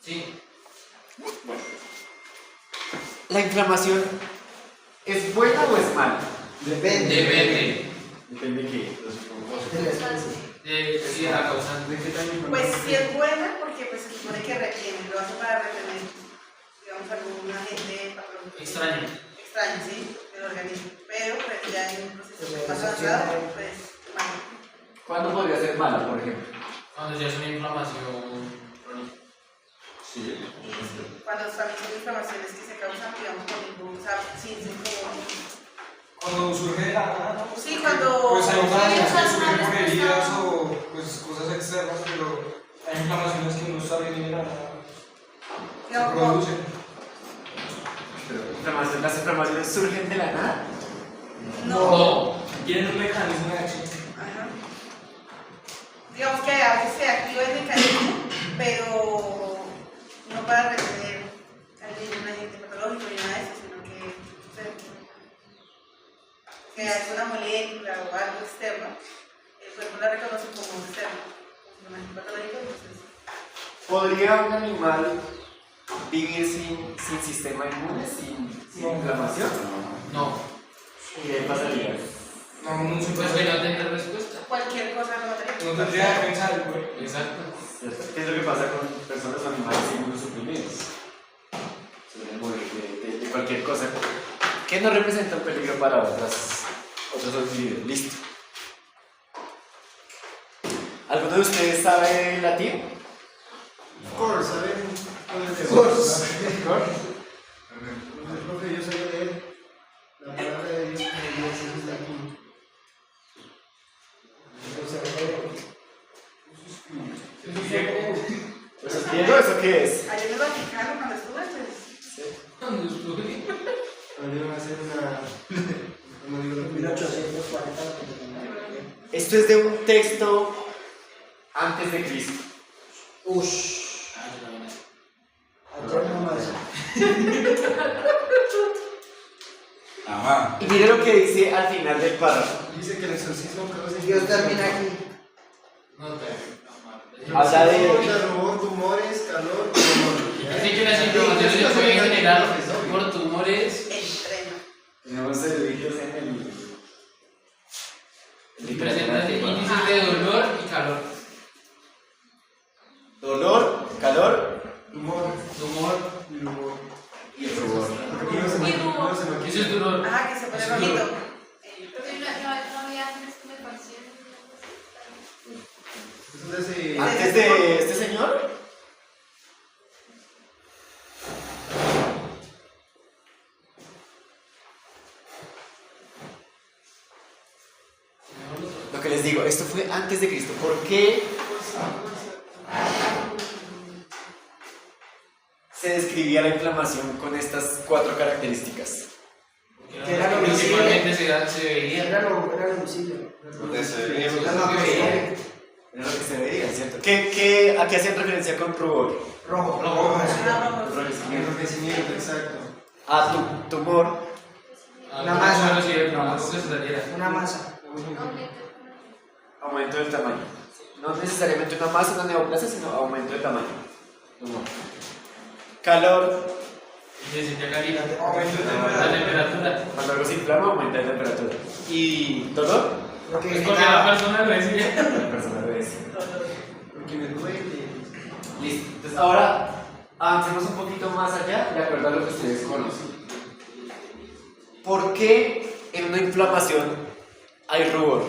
Sí. ¿La inflamación es buena o es mala? Depende. Depende. Depende de qué. Sí, de la causante. Pues sí es buena porque pues, se supone que retiene, lo hace para retener, digamos, algún agente patológico Extraño. extraño, ¿sí? Del organismo. Pero pues ya en un proceso más avanzado, pues malo. ¿Cuándo podría ser mala, por ejemplo? Cuando ya es una inflamación crónica. Sí. Cuando también son inflamaciones que se causan, digamos, con ningún, o sea, sin Cuando surge de la nada, ¿no? sí, cuando... Pues hay sí, inflamaciones o sea, que es una surgen por heridas respuesta- o pues, cosas externas, pero hay inflamaciones que no saben ni de la nada. Se digamos, como- producen. Pero ¿las inflamaciones surgen de la nada? No. Tienen un mecanismo de acción. Ajá. Digamos que a veces se activa el mecanismo, pero no para retener algún agente patológico ni nada de eso, sino que es una molécula o algo externo, el cuerpo la reconoce como externo, como un agente patológico, entonces ¿Podría un animal vivir sin sistema inmune, sin inflamación? No. ¿Y qué pasaría? No, no se Pues que puede. no tenga respuesta. cualquier cosa lo mataría. No tendría defensa del cuerpo. Exacto. ¿Qué es lo que pasa con personas o animales inmunosuprimidos? Se pueden morir de cualquier cosa que no representa un peligro para otros individuos. Listo. ¿Alguno de ustedes sabe latín? Of course, ¿saben? Of course. Profe, yo sabía leer la palabra de Dios como Dios es latín. ¿Eso es griego? ¿Eso qué es? Ayer en el Vaticano, cuando estuve, pues, Cuando estuve. Ahora va a hacer una. Como digo, 1840. Esto es de un texto antes de Cristo. Ush. Ah, yo también. Ayer nomás. Ajá. Y mire lo que dice al final del párrafo. dice que el exorcismo causa. Dios termina aquí. No te. Habla de- Rubor, tumores, calor, dolor. Así que las inflamaciones se pueden generar por tumores. entreno. Tenemos servicios en el Presentan índices de dolor y calor. dolor, calor Tumor Tumor. y rubor. y el rubor. Porque no se me- no se me Eso es dolor. Ajá, que se pone Es rojito. dolor. Entonces, Antes de este señor, lo que les digo, esto fue antes de Cristo. ¿Por qué se describía la inflamación con estas 4 características? Que era lo Principalmente visible. se veía. Era lo visible. Era lo que se veía, ¿cierto? ¿A qué hacían referencia con rubor? Rojo. Rojo. Ajá, rojos. enrojecimiento, exacto. A tumor, Una masa. Una masa. aumento del tamaño. No necesariamente una masa, una neoplasia, sino aumento de tamaño. Tumor. Calor, Necesita caliente. Aumento de La temperatura. cuando algo se inflama, aumenta de temperatura. ¿Y dolor? Lo que Es porque la genera. persona lo decía. La persona lo dice. Porque me duele. Listo. Entonces ahora avancemos un poquito más allá de acuerdo a lo que ustedes conocen. ¿Por qué en una inflamación hay rubor?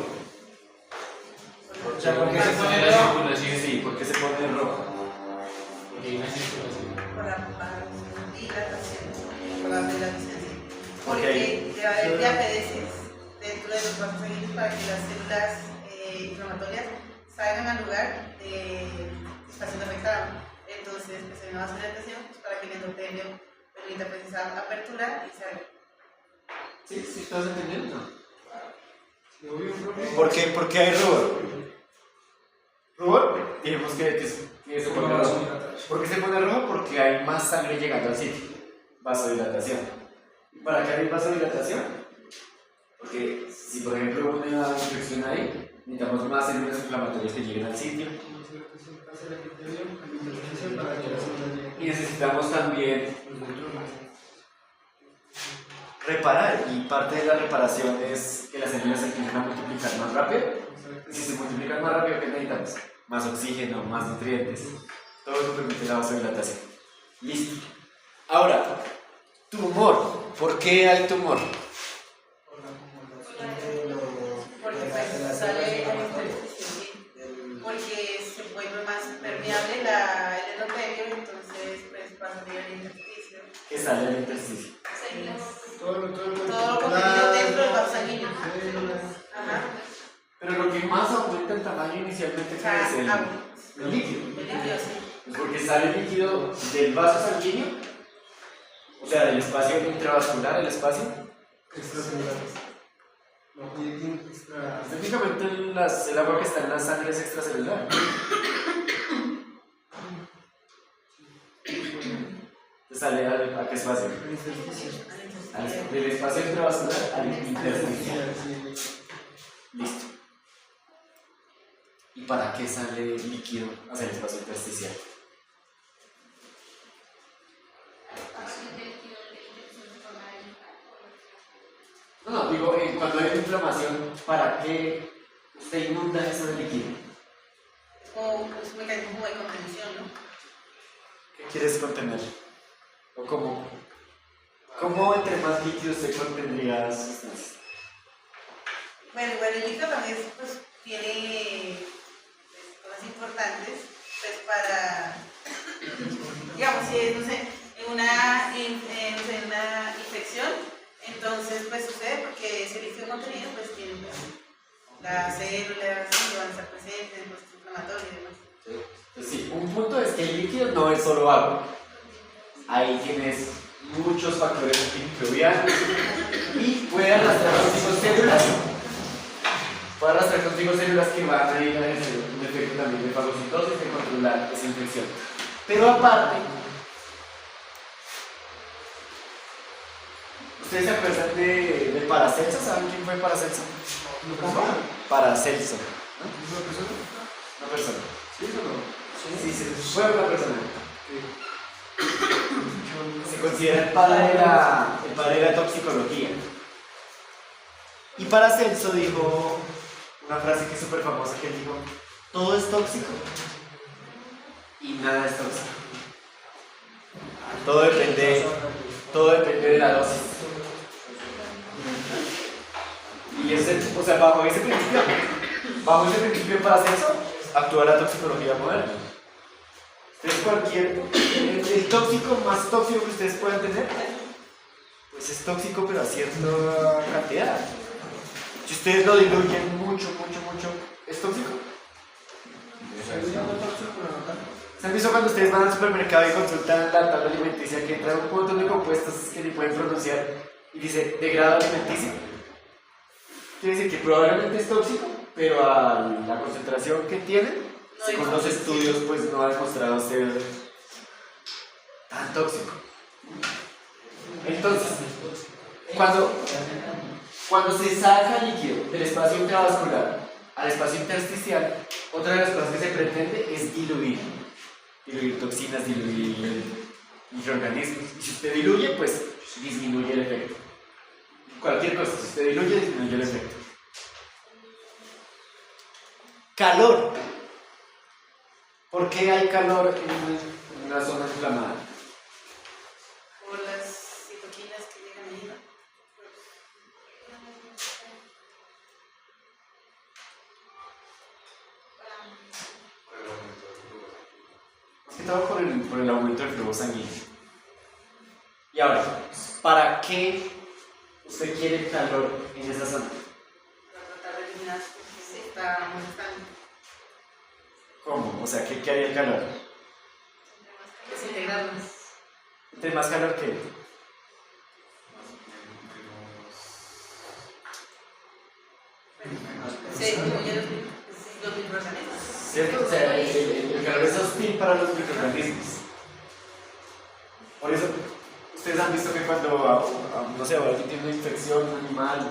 O sea, porque se pone la circulación. Sí, ¿por qué se pone rojo? Porque hay una circulación. Por la dilatación, por la dilatación, sí. Ok. Porque debe haber diapedesis dentro de los vasos sanguíneos para que las células inflamatorias salgan al lugar de que está siendo afectado. Entonces, pues hay una vasodilatación pues, para que el endotelio permita pues, esa apertura y salga. ¿Sí? ¿Sí estás entendiendo? Profe. ¿Por qué hay rubor? ¿Rubor? Dijimos que se pone rojo. ¿Por qué se pone rojo? Porque hay más sangre llegando al sitio. Vasodilatación. ¿Y para qué hay vasodilatación? Porque si por ejemplo hubo una infección ahí, necesitamos más células inflamatorias que lleguen al sitio. Hace la criterio, para que las células lleguen. Y necesitamos también reparar, y parte de la reparación es que las células se empiecen a multiplicar más rápido. Y si se multiplican más rápido, ¿qué necesitamos? Más oxígeno, más nutrientes. Todo eso permite la vasodilatación. Listo. Ahora, tumor. ¿Por qué hay tumor? Porque pues sale porque se vuelve más permeable el endotelio, entonces pues pasa a el intersticio. Que sale del intersticio. Todo lo contenido dentro del vaso sanguíneo. Ajá. Pero lo que más aumenta el tamaño inicialmente es el líquido. El líquido, sí. Pues porque sale el líquido del vaso sanguíneo, o sea, del espacio intravascular, el espacio. Extracelulares. No, tiene extra. Específicamente el agua que está en la sangre es extracelular. Sale ¿a qué espacio? Del espacio intravascular al intersticial. Listo. ¿Y para qué sale el líquido hacia el espacio intersticial? No, digo, cuando hay inflamación, ¿para qué usted inunda eso de líquido? O es un mecanismo de contención, ¿no? ¿Qué quieres contener? ¿O cómo? ¿Cómo entre más líquido se contendría sustancias? Bueno, el líquido también pues, tiene cosas importantes pues, para, digamos, si es, no sé, en una infección, entonces pues sucede porque ese líquido contenido pues tiene pues, las células que van a estar presentes, el proceso inflamatorio y demás. Pues sí, un punto es que el líquido no es solo agua. Ahí tienes muchos factores microbianos y puede arrastrar contigo células. Puede arrastrar contigo células que van a ir a ejercer un efecto también de fagocitosis, de controlar esa infección. Pero aparte, ¿ustedes se acuerdan de Paracelso? ¿Saben quién fue Paracelso? Paracelso. ¿No? Una persona. ¿Sí o no? Sí, fue una persona. Se considera el padre de la toxicología. Y Paracelso dijo una frase que es súper famosa, que él dijo: todo es tóxico y nada es tóxico. Todo depende de la dosis. Y o sea, bajo ese principio Paracelso actúa la toxicología moderna. Entonces el tóxico más tóxico que ustedes puedan tener, pues es tóxico pero a cierta cantidad. Si ustedes lo diluyen mucho, ¿es tóxico? ¿Se han visto cuando ustedes van al supermercado y consultan la tabla alimenticia que trae un montón de compuestos que ni pueden pronunciar y dice de grado alimenticio? Quiere decir que probablemente es tóxico, pero a la concentración que tiene, según los estudios, pues no ha demostrado ser tan tóxico. Entonces, cuando se saca líquido del espacio intravascular al espacio intersticial, otra de las cosas que se pretende es diluir toxinas, diluir microorganismos. Y si usted diluye, pues disminuye el efecto. Cualquier cosa, si usted diluye, disminuye el efecto. Calor. ¿Por qué hay calor en una zona inflamada? Por las citoquinas que llegan ahí, ¿no? Más que todo por el aumento del flujo sanguíneo. Y ahora, ¿para qué usted quiere calor en esa zona? Para tratar de eliminar porque se está molestando. ¿Cómo? O sea, ¿qué haría el calor? Desintegrarlas. ¿Tiene más calor que? Se disminuyen los microorganismos. ¿Cierto? O sea, el calor es hostil para los microorganismos. Por eso, ustedes han visto que cuando, no sé, alguien tiene una infección, un animal,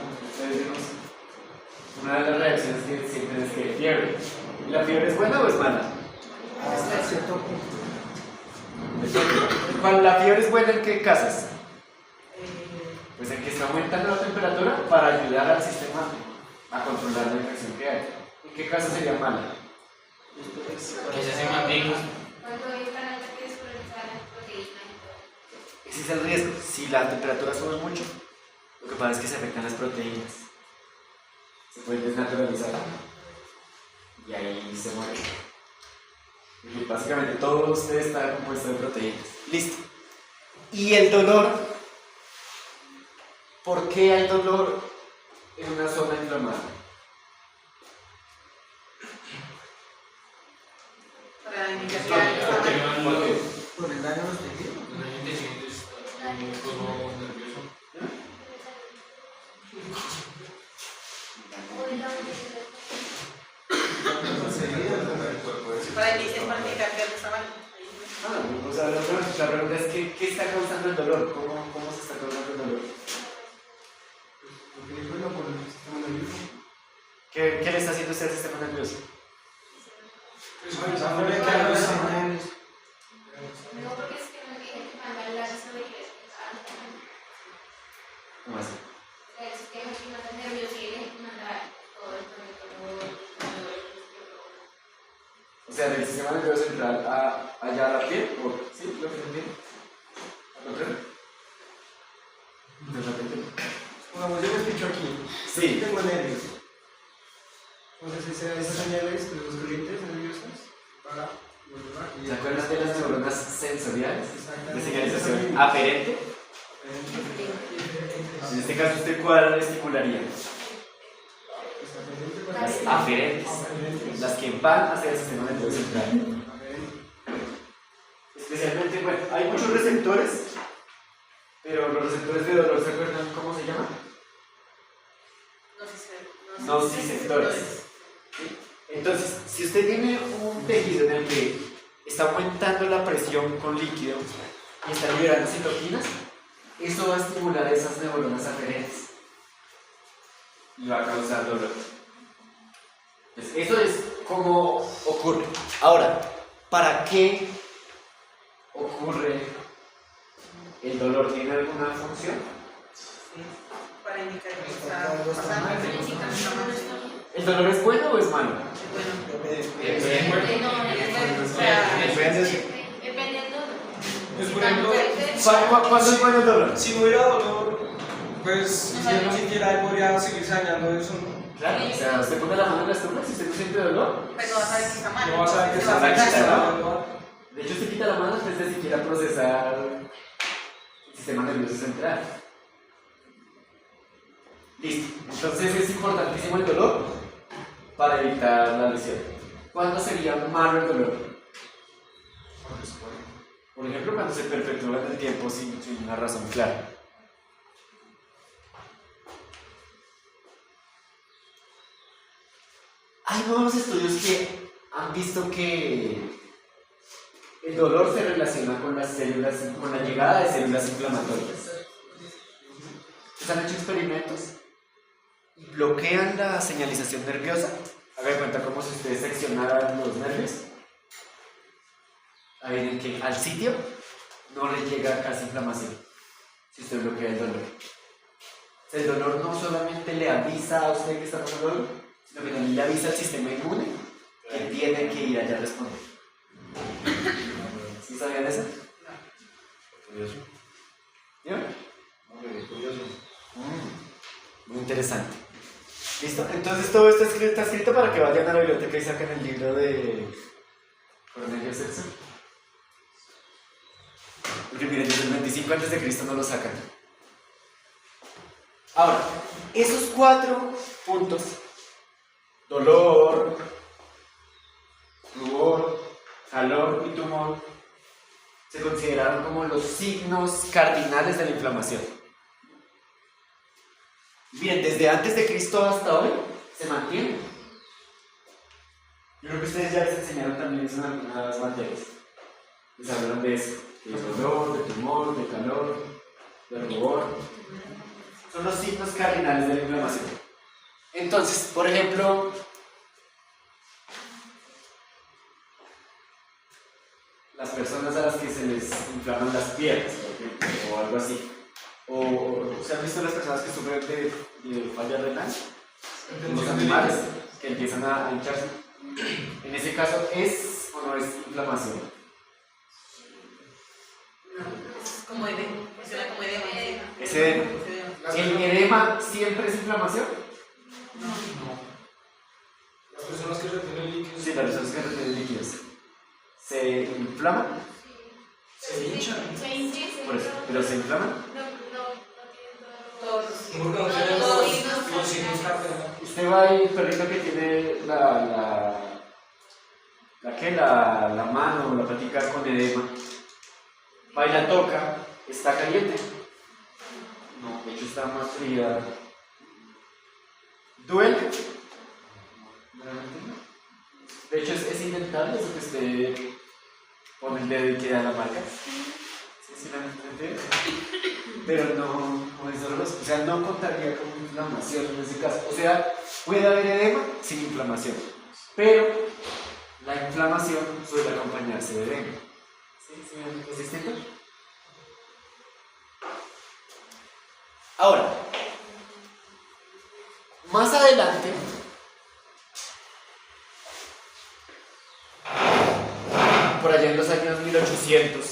una de las reacciones que sienten es que hay fiebre. ¿Y la fiebre es buena o es mala? Hasta cierto punto. Depende. ¿La fiebre es buena en qué casos? Eh, Pues en que está aumentando la temperatura para ayudar al sistema a controlar la infección que hay. ¿En qué caso sería mala? Que se hace manteca. Cuando hay un canal que desconectar la proteína y todo. Ese es el riesgo. Si la temperatura sube mucho, lo que pasa es que se afectan las proteínas. Se pueden desnaturalizar. Y ahí se muere. Y básicamente todo usted está compuesto de proteínas. Listo. Y el dolor. ¿Por qué hay dolor en una zona inflamada? para indicar que hay inflamación. ¿Por qué? Por el daño a los tejidos. La gente siente un poco nervioso. Para indicar que algo está mal. O sea, la pregunta es ¿qué está causando el dolor? ¿Cómo se está causando el dolor? Porque bueno, por el sistema nervioso. ¿Qué le está haciendo usted al sistema nervioso? Dándole que a los señales. No, porque es que no hay gente que manda el láser sobre que ¿Cómo así? es que me manda nervioso y le manda todo el O sea, del sistema nervioso central allá a la piel, ¿o sí? ¿Lo que entiendo? ¿Lo creo? De repente. Pongamos, yo me escucho aquí. Sí. Tengo nervios. Entonces, esas señales de los corrientes nerviosas para volver ¿Se acuerdan de las neuronas sensoriales? De Exactamente. señalización aferente. En este caso, ¿usted cuál estimularía? Las aferentes, las que van hacia el sistema nervioso central. Especialmente, bueno, hay muchos receptores, pero los receptores de dolor, ¿se acuerdan cómo se llaman? Nociceptores. Entonces, si usted tiene un tejido en el que está aumentando la presión con líquido y está liberando citoquinas, eso va a estimular esas neuronas aferentes y va a causar dolor. Entonces, eso es como ocurre. Ahora, ¿para qué ocurre el dolor? ¿Tiene alguna función? Para indicar que está pasando. ¿El dolor es bueno o es malo? Dependiendo. Pues, por ejemplo, ¿Cuándo es bueno el dolor? si no hubiera dolor, pues si él no sintiera, él podría seguirse dañando eso, ¿no? Claro, o sea, usted pone la mano en la estufa si usted no siente dolor. Pero vas a ver que está mal. No vas a ver que Se va está a afectar. dañando. De hecho, usted quita la mano antes de siquiera procesar el sistema nervioso central. Listo. Entonces es importantísimo el dolor para evitar la lesión. ¿Cuándo sería malo el dolor? Por ejemplo, cuando se perpetúa en el tiempo sin una razón clara. Hay nuevos estudios que han visto que el dolor se relaciona con las células, con la llegada de células inflamatorias. Se han hecho experimentos y bloquean la señalización nerviosa. Haga de cuenta como si ustedes seccionaran los nervios. Ahí ven que al sitio no le llega casi inflamación si usted bloquea el dolor. El dolor no solamente le avisa a usted que está con dolor, sino que también le avisa al sistema inmune que tiene que ir allá a responder. ¿Sí sabían eso? Curioso. ¿Yo? Curioso. Muy interesante. ¿Listo? Entonces todo esto está escrito para que vayan a la biblioteca y saquen el libro de Cornelio Celso. Porque miren, desde el 25 a.C. no lo sacan. Ahora, esos 4 puntos, dolor, rubor, calor y tumor, se consideraron como los signos cardinales de la inflamación. Bien, desde antes de Cristo hasta hoy se mantienen. Yo creo que ustedes ya les enseñaron también eso en algunas materias. Les hablaron de eso, de dolor, de tumor, de calor, de rubor. Son los signos cardinales de la inflamación. Entonces, por ejemplo, las personas a las que se les les inflaman las piernas, por ejemplo, o algo así. O ¿se han visto las personas que sufren de falla renal? Los animales que empiezan a hincharse. En ese caso, ¿es o no es inflamación? Es como edema, funciona como edema. Es edema. ¿El edema siempre es inflamación? Las personas que retienen líquidos Sí, las personas que retienen líquidos. ¿Se inflaman? se hinchan. Se hincha, Por eso, ¿pero se inflaman? no tienen Todos. Porque no tienen los signos cardenales. Usted va ahí, el perrito que tiene la mano o la patica con edema, va y la toca, ¿está caliente? No, de hecho está más fría. ¿Duele? Realmente no. De hecho es inevitable eso que usted pone el dedo y queda la marca. Sí, la entiende. Pero no es doloroso. O sea, no contaría como inflamación en ese caso. O sea, puede haber edema sin inflamación. Pero la inflamación suele acompañarse de edema. ¿Sí? ¿Es distinto? Ahora, más adelante, por allá en los años 1800,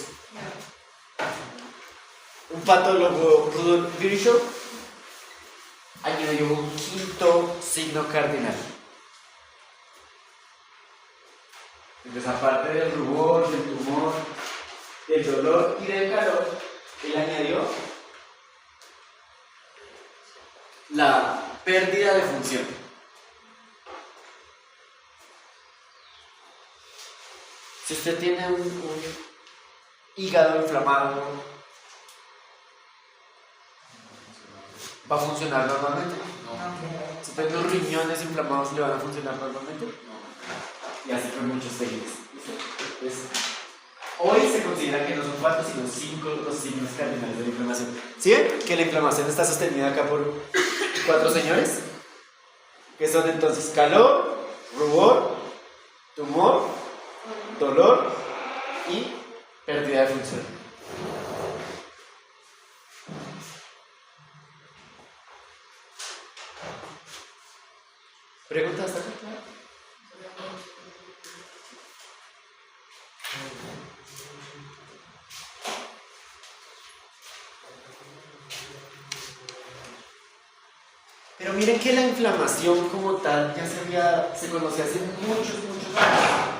un patólogo, Rudolf Virchow, añadió un quinto signo cardinal. Entonces, aparte del rubor, del tumor, del dolor y del calor, él añadió la pérdida de función. Si usted tiene un hígado inflamado, ¿va a funcionar normalmente? Si usted tiene los riñones inflamados, ¿le van a funcionar normalmente? Y así con muchos tejidos. Pues, hoy se considera que no son 4 sino 5 los signos cardinales de la inflamación. ¿Sí ven? Que la inflamación está sostenida acá por 4 señores, que son entonces calor, rubor, tumor, dolor y pérdida de función. ¿Preguntas hasta acá? Pero miren que la inflamación como tal ya se conocía hace muchos años.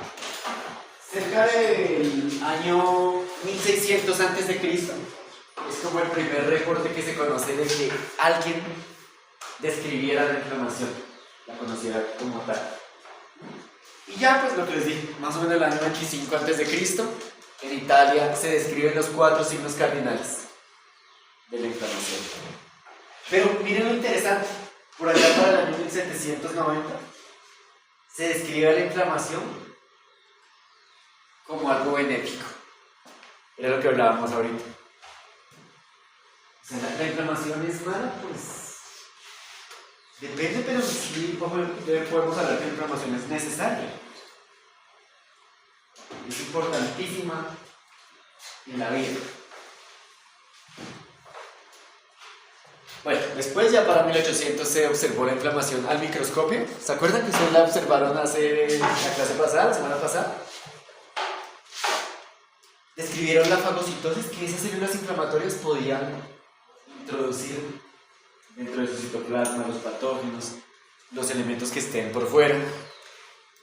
Cerca del año 1600 a.C. es como el primer reporte que se conoce de que alguien describiera la inflamación, la conociera como tal. Y ya pues lo que les dije, más o menos el año 25 a.C., en Italia se describen los 4 signos cardinales de la inflamación. Pero miren lo interesante, por allá para el año 1790 se describe la inflamación como algo benéfico. Era lo que hablábamos ahorita. O sea, la inflamación es mala, pues depende, pero sí podemos hablar que la inflamación es necesaria. Es importantísima en la vida. Bueno, después ya para 1800 se observó la inflamación al microscopio. ¿Se acuerdan que ustedes la observaron hace la clase pasada, la semana pasada? Describieron la fagocitosis, que esas células inflamatorias podían introducir dentro de su citoplasma los patógenos, los elementos que estén por fuera.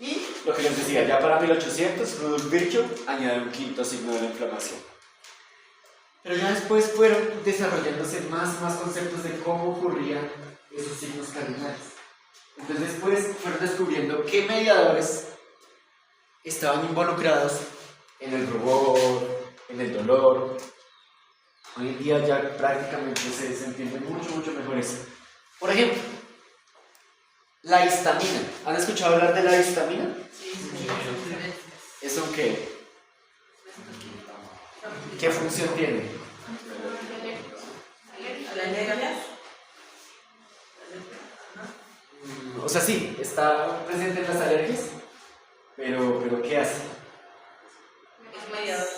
Y lo que les decía, ya para 1800, Rudolf Virchow añadió un quinto signo de la inflamación. Pero ya después fueron desarrollándose más conceptos de cómo ocurrían esos signos cardinales. Entonces después fueron descubriendo qué mediadores estaban involucrados en el rubor, en el dolor. Hoy en día ya prácticamente se entiende mucho mejor eso. Por ejemplo, la histamina. ¿Han escuchado hablar de la histamina? ¿Eso qué? ¿Qué función tiene? O sea, sí, está presente en las alergias, pero ¿qué hace? Es mediador.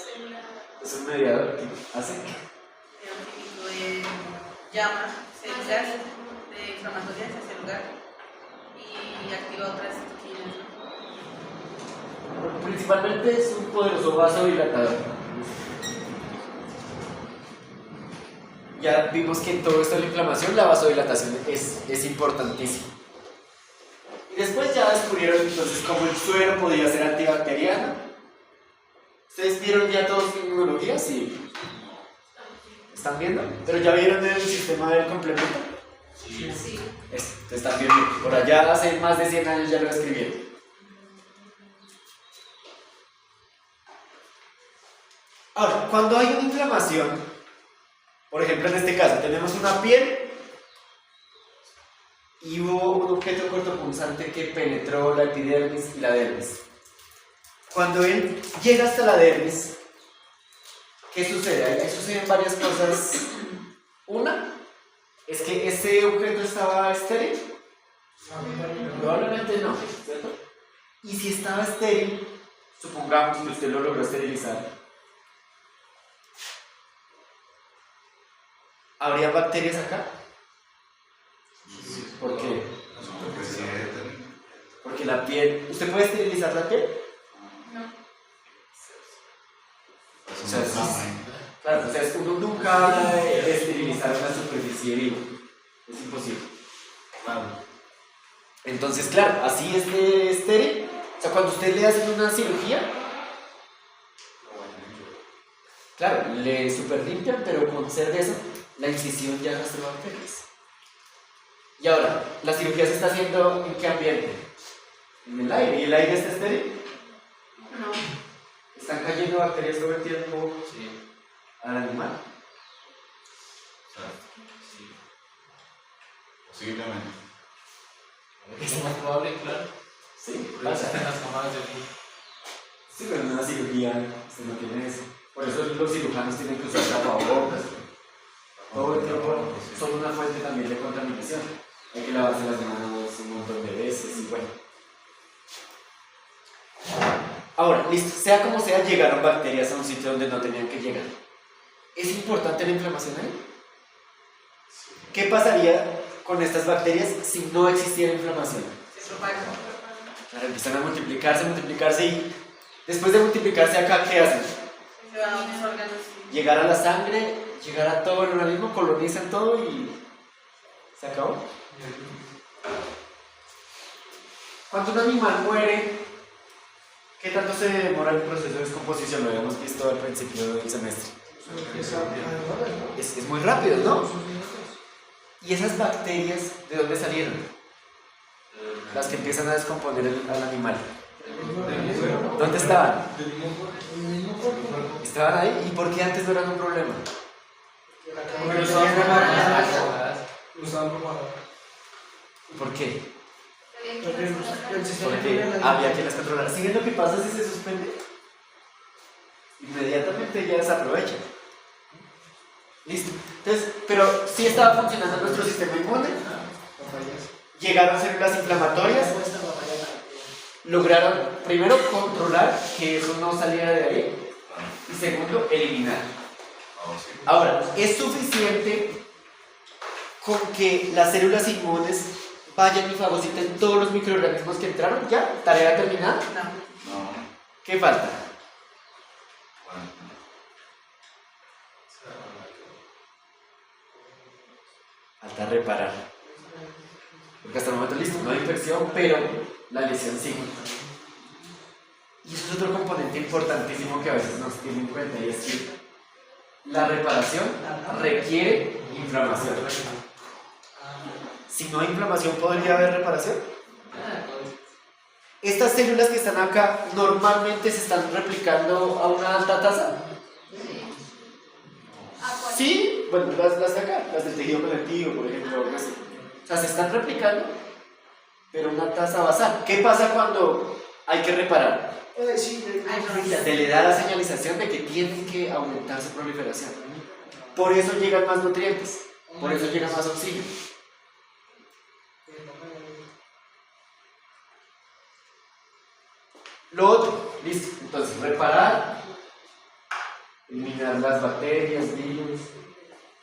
Es un mediador que hace. Era un típico de llama células de inflamatorias hacia el lugar y activa otras citoquinas, ¿no? Principalmente es un poderoso vasodilatador. Ya vimos que en todo esto de la inflamación la vasodilatación es importantísima. Y después ya descubrieron entonces cómo el suero podía ser antibacteriano. ¿Ustedes vieron ya todos en inmunología? Sí. ¿Están viendo? ¿Pero ya vieron el sistema del complemento? Sí. Esto, están viendo. Por allá hace más de 100 años ya lo escribieron. Ahora, cuando hay una inflamación, por ejemplo en este caso tenemos una piel y hubo un objeto cortopunzante que penetró la epidermis y la dermis. Cuando él llega hasta la dermis, ¿qué sucede? Ahí suceden varias cosas. Una es que ese objeto estaba estéril. Probablemente no, ¿cierto? Y si estaba estéril, supongamos que usted lo logró esterilizar, ¿habría bacterias acá? ¿Por qué? Porque la piel... ¿Usted puede esterilizar la piel? O sea, claro, o sea, uno nunca habla de esterilizar una superficie viva. Es imposible. Entonces, claro, así es de estéril. O sea, cuando usted le hace una cirugía, claro, le superlimpian, pero con cerveza, la incisión ya arrastra bacterias. Y ahora, ¿la cirugía se está haciendo en qué ambiente? En el aire. ¿Y el aire está estéril? No. ¿Están cayendo bacterias todo el tiempo Sí. al animal? Sí. Posiblemente. Es más probable, claro. Sí, Porque pasa. están las camadas de aquí. Sí, pero en una cirugía usted no tiene eso. Por eso los cirujanos tienen que usar tapabocas. Todo el tiempo son una fuente también de contaminación. Hay que lavarse las manos un montón de veces y bueno. Ahora, listo, sea como sea, llegaron bacterias a un sitio donde no tenían que llegar. ¿Es importante la inflamación ahí? ¿Qué pasaría con estas bacterias si no existiera inflamación? Se propaga. Claro, empiezan a multiplicarse y después de multiplicarse acá, ¿qué hacen? Se van a otros órganos. Llegar a la sangre, llegar a todo el organismo, colonizan todo y se acabó. Cuando un animal muere, ¿qué tanto se demora el proceso de descomposición? Lo habíamos visto al principio del semestre. Es muy rápido, ¿no? ¿Y esas bacterias de dónde salieron? Las que empiezan a descomponer al animal. ¿Dónde estaban? Estaban ahí. ¿Y por qué antes no eran un problema? Porque lo estaban propagando. Lo estaban propagando. ¿Por qué? El sistema Porque había que las controlar. ¿Sí ven lo que pasa si se suspende? Inmediatamente ya desaprovecha. Listo. Entonces, pero sí estaba funcionando nuestro sistema inmune. Llegaron células inflamatorias. Lograron, primero, controlar que eso no saliera de ahí. Y segundo, eliminar. Ahora, ¿es suficiente con que las células inmunes vayan y fagociten todos los microorganismos que entraron? ¿Ya? ¿Tarea terminada? No. ¿Qué falta? Falta reparar. Porque hasta el momento listo, no hay infección, pero la lesión sigue. Y eso es otro componente importantísimo que a veces no se tiene en cuenta, y es que la reparación requiere inflamación. Si no hay inflamación, ¿podría haber reparación? Estas células que están acá normalmente se están replicando a una alta tasa. Sí, bueno, las de acá, las del tejido conectivo, por ejemplo, algo así. O sea, se están replicando, pero a una tasa basal. ¿Qué pasa cuando hay que reparar? Se le da la señalización de que tiene que aumentar su proliferación. Por eso llegan más nutrientes, por eso llega más oxígeno. Lo otro, listo. Entonces, reparar eliminar las bacterias, virus,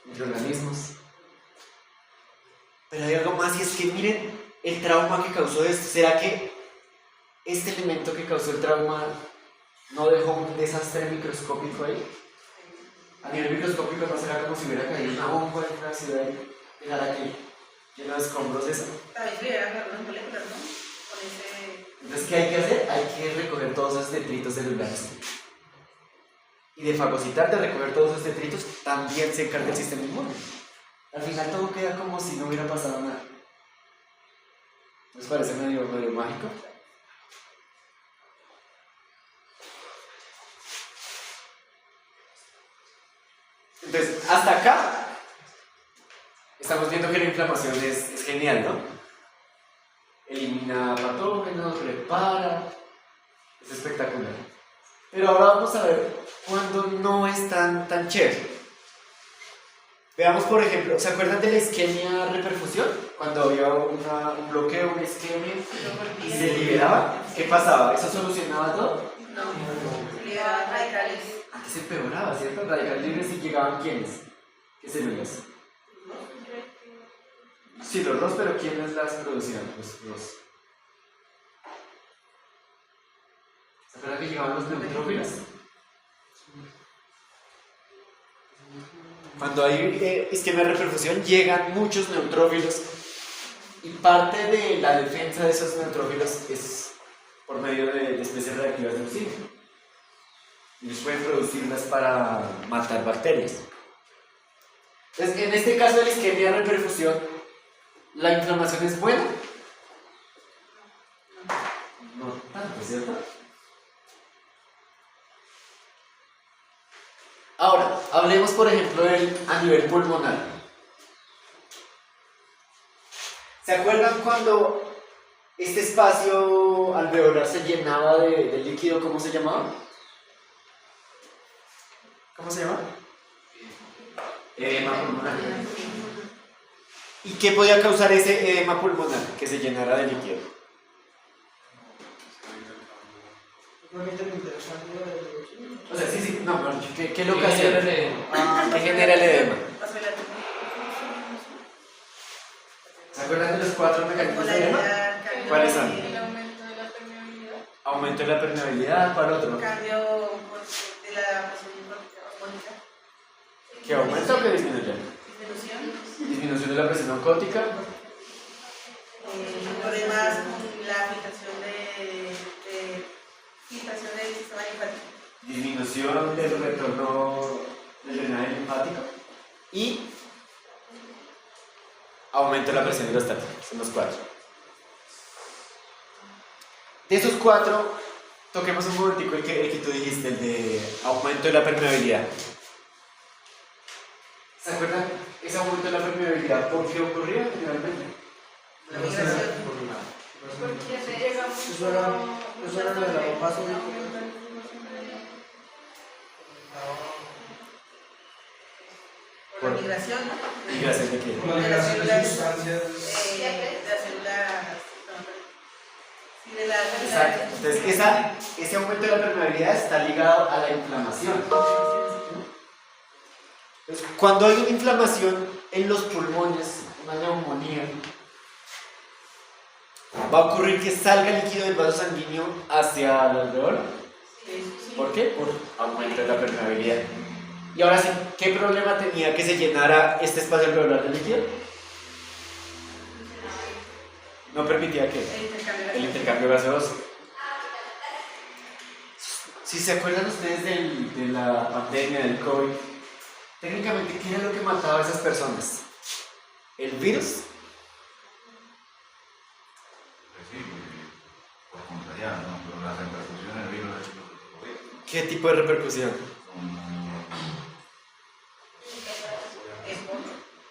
microorganismos. Pero hay algo más y es que miren el trauma que causó esto. ¿Será que este elemento que causó el trauma no dejó un desastre microscópico ahí? A nivel microscópico no será como si hubiera caído una bomba en una ciudad y dejara aquí lleno de escombros eso. También se vieron algunas moléculas, ¿no? Con ese... Entonces, ¿qué hay que hacer? Hay que recoger todos esos detritos celulares. Y de fagocitar, de recoger todos esos detritos, también se encarga el sistema inmune. Al final todo queda como si no hubiera pasado nada. ¿Les parece medio mágico? Entonces, hasta acá estamos viendo que la inflamación es genial, ¿no? Elimina patógenos, repara, es espectacular. Pero ahora vamos a ver cuando no es tan chévere. Veamos, por ejemplo, ¿se acuerdan de la isquemia reperfusión? Cuando había un bloqueo, una isquemia y se liberaba, ¿qué pasaba? ¿Eso solucionaba todo? No, se liberaban radicales. Aquí se empeoraba, ¿cierto? Radicales libres y llegaban ¿quiénes? ¿Qué células? Sí, los ROS, pero ¿quiénes las producían? Los ROS. ¿Se acuerdan que llegaban los neutrófilos? Cuando hay isquemia de reperfusión llegan muchos neutrófilos y parte de la defensa de esos neutrófilos es por medio de especies reactivas de oxígeno. Ellos pueden producirlas para matar bacterias. Entonces, en este caso de la isquemia de reperfusión, ¿la inflamación es buena? No tanto, ¿cierto? Ahora, hablemos por ejemplo a nivel pulmonar. ¿Se acuerdan cuando este espacio alveolar se llenaba de líquido? ¿Cómo se llamaba? ¿Cómo se llama? Edema pulmonar. ¿Y qué podía causar ese edema pulmonar? Que se llenara de líquido. O sea, sí, no, ¿qué lo ocasiona? ¿Qué genera el edema? ¿Se acuerdan de los 4 mecanismos de edema? ¿Cuáles son? El aumento de la permeabilidad. Aumento de la permeabilidad, ¿cuál otro? Cambio de la presión osmótica. ¿Qué aumenta o qué disminuye? Disminución. Disminución de la presión oncótica. Problemas con la filtración del sistema linfático. Disminución del retorno del drenaje linfático. Y aumento de la presión hidrostática. Son los 4. De esos 4, toquemos un momentico el que tú dijiste, el de aumento de la permeabilidad. ¿Se acuerdan? Ese aumento de la permeabilidad, ¿por qué ocurría generalmente? La migración. Porque llegamos Eso era lo de la bomba azul. Por la migración, ¿no? ¿Migración de qué? Con la migración de sustancias. De las células. Sí, de las Exacto. Entonces, ese aumento de la permeabilidad está ligado a la inflamación. Entonces, cuando hay una inflamación en los pulmones, una neumonía, va a ocurrir que salga líquido del vaso sanguíneo hacia el alveolo. ¿Por qué? Por aumento de la permeabilidad. Y ahora sí, ¿qué problema tenía que se llenara este espacio alveolar de líquido? No permitía que el intercambio gaseoso. Si se acuerdan ustedes de la pandemia del COVID, técnicamente, ¿qué era lo que mataba a esas personas? ¿El virus? Sí, por contagiar, ¿no? Pero las repercusiones del virus es lo que ¿Qué tipo de repercusión?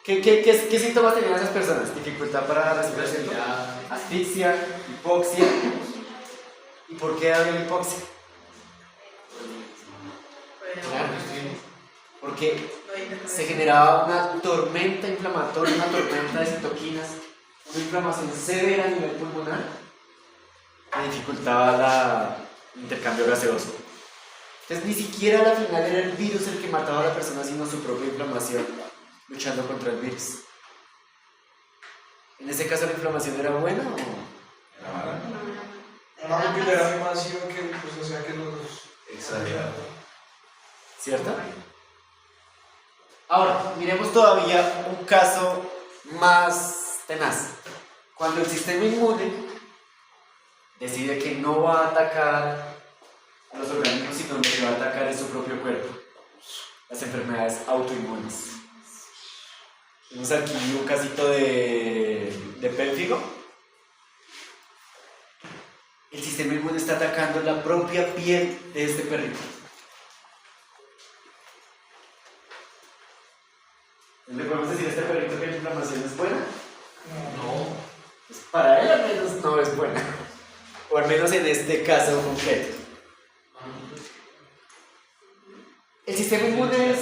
¿Qué síntomas tenían esas personas? Dificultad para la respiración, asfixia, hipoxia. ¿Y por qué había hipoxia? Claro, porque se generaba una tormenta inflamatoria, una tormenta de citoquinas, una inflamación severa a nivel pulmonar que dificultaba el intercambio gaseoso. Entonces ni siquiera a la final era el virus el que mataba a la persona, sino su propia inflamación, luchando contra el virus. ¿En ese caso la inflamación era buena o...? Era mala. Una pupilera animación que pues hacía que los... Exagerado. ¿Cierto? Ahora, miremos todavía un caso más tenaz. Cuando el sistema inmune decide que no va a atacar a los organismos, sino lo que va a atacar es su propio cuerpo. Las enfermedades autoinmunes. Tenemos aquí un casito de pélvico. El sistema inmune está atacando la propia piel de este perrito. ¿Le podemos decir a este perrito que la inflamación es buena? No. Pues para él al menos no es buena. O al menos en este caso concreto. El sistema inmune es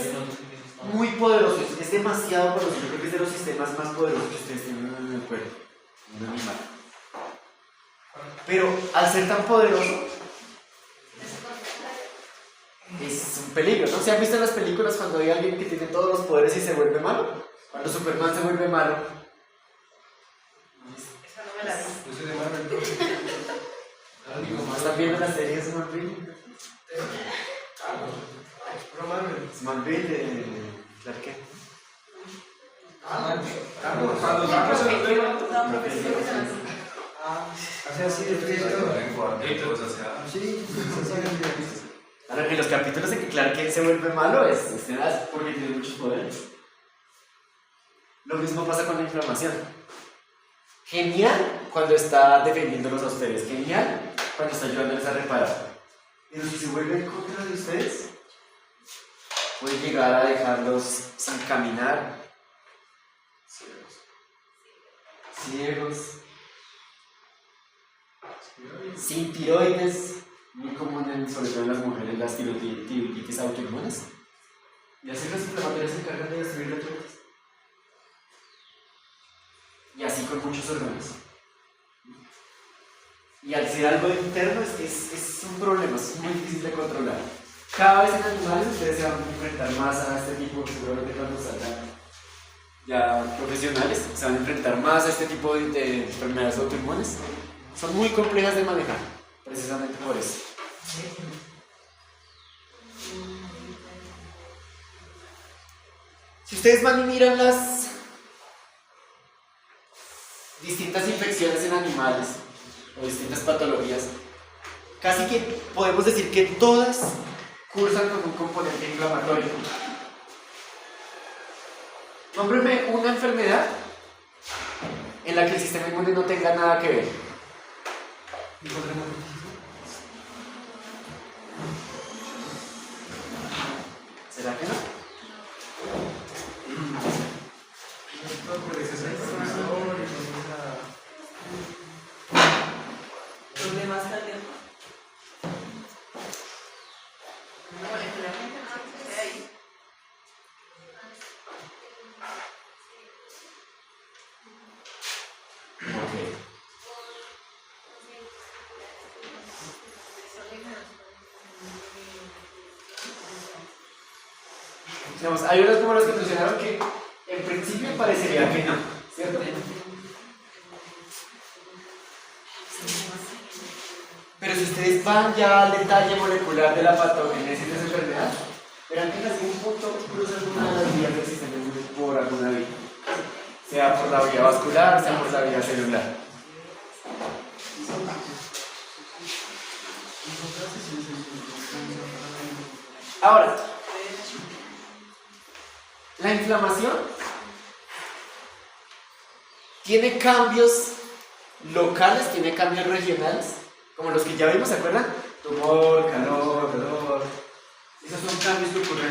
muy poderoso, es demasiado poderoso. Yo creo que es de los sistemas más poderosos que ustedes tienen en el cuerpo, en un animal. Pero al ser tan poderoso, es un peligro, ¿no? ¿Se han visto en las películas cuando hay alguien que tiene todos los poderes y se vuelve malo? Cuando Superman se vuelve malo. Esa no me la vi. Yo soy de Marvel. ¿Están viendo la serie Smallville? Pero Marvel. Smallville de Clark Kent. Cuando sacas el tema. Hace así de frío. Sí, Ahora, en los capítulos en que Clark Kent se vuelve malo es porque tiene muchos poderes. Lo mismo pasa con la inflamación. Genial cuando está defendiéndolos a ustedes. Genial cuando está ayudándoles a reparar. Pero si se vuelve en contra de ustedes, puede llegar a dejarlos sin caminar, ciegos, sin tiroides, muy común sobre todo en las mujeres, las tiroiditis autoinmunes. Y así los inflamatorios se encargan de destruir la tiroides. Y así con muchos órganos. Y al ser algo interno es un problema, es muy difícil de controlar. Cada vez en animales ustedes se van a enfrentar más a este tipo, seguramente cuando salgan ya profesionales, se van a enfrentar más a este tipo de enfermedades autoinmunes. Son muy complejas de manejar, precisamente por eso. Si ustedes van y miran las distintas infecciones en animales o distintas patologías, casi que podemos decir que todas cursan con un componente inflamatorio. Nómbreme una enfermedad en la que el sistema inmune no tenga nada que ver. ¿Será que no? Problemas cardíacos. No, regularmente no sucede ahí. Digamos, hay unas como las que mencionaron que en principio parecería que no, ¿cierto? Pero si ustedes van ya al detalle molecular de la patogénesis de esa enfermedad, verán que en algún punto cruzan una de las vías del sistema inmune por alguna vía, sea por la vía vascular, sea por la vía celular. Ahora, la inflamación tiene cambios locales, tiene cambios regionales, como los que ya vimos, ¿se acuerdan? Tumor, calor, dolor. Esos son cambios que ocurren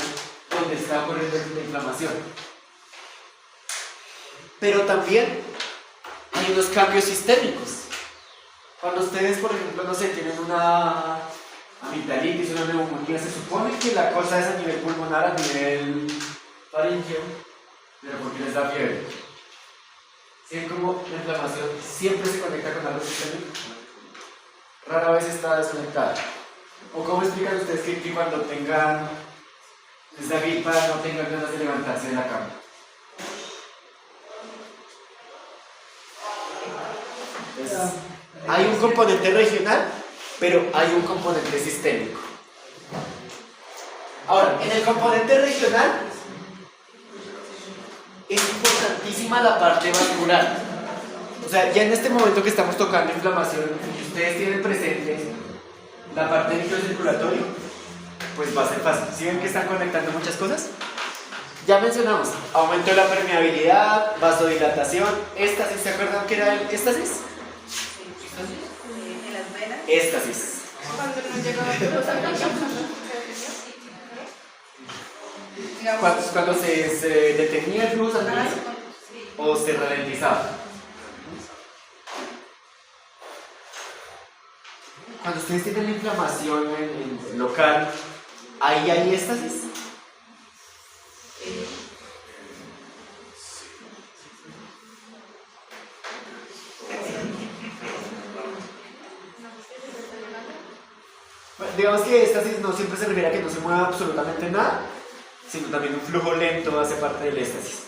donde está ocurriendo la inflamación. Pero también hay unos cambios sistémicos. Cuando ustedes, por ejemplo, no sé, tienen una amigdalitis, una neumonía, se supone que la cosa es a nivel pulmonar, a nivel faríngeo, pero porque les da fiebre. ¿Sí? Como la inflamación siempre se conecta con algo sistémico, rara vez está desconectada. ¿O cómo explican ustedes que cuando tengan esa gripa no tengan ganas de levantarse de la cama? Entonces, hay un componente regional, pero hay un componente sistémico. Ahora, en el componente regional es importantísima la parte vascular. O sea, ya en este momento que estamos tocando inflamación, si ustedes tienen presente la parte microcirculatoria, pues va a ser fácil. ¿Sí ven que están conectando muchas cosas? Ya mencionamos aumento de la permeabilidad, vasodilatación, éstasis. ¿Se acuerdan qué era el éstasis? En las venas. Éstasis. Cuando no llegaba a los amigos. Cuando se detenía el flujo sanguíneo o se ralentizaba. Cuando ustedes tienen la inflamación en local, ¿ahí hay éstasis? Bueno, digamos que éstasis no siempre se refiere a que no se mueva absolutamente nada, sino también un flujo lento hace parte del éxtasis.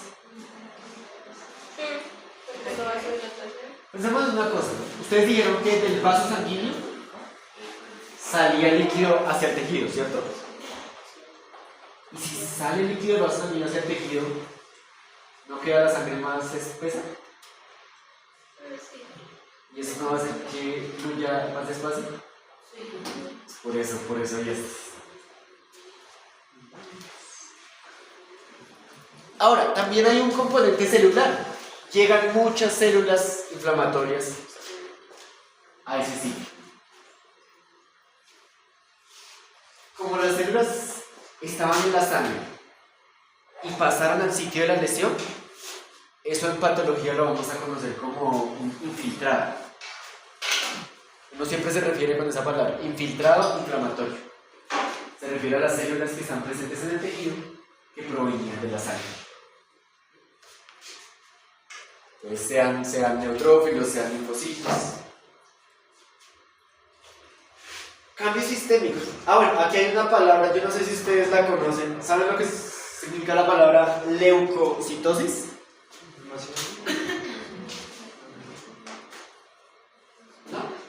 Pensemos en una cosa. Ustedes dijeron que del vaso sanguíneo salía líquido hacia el tejido, ¿cierto? Y si sale líquido del vaso sanguíneo hacia el tejido, ¿no queda la sangre más espesa? ¿Y eso no va a hacer que fluya más despacio? Por eso ya está. Ahora, también hay un componente celular. Llegan muchas células inflamatorias a ese sitio. Como las células estaban en la sangre y pasaron al sitio de la lesión, eso en patología lo vamos a conocer como un infiltrado. Uno siempre se refiere con esa palabra, infiltrado inflamatorio. Se refiere a las células que están presentes en el tejido que provenían de la sangre. Entonces sean neutrófilos, sean linfocitos. Cambios sistémicos. Bueno, aquí hay una palabra, yo no sé si ustedes la conocen. ¿Saben lo que significa la palabra leucocitosis? ¿No?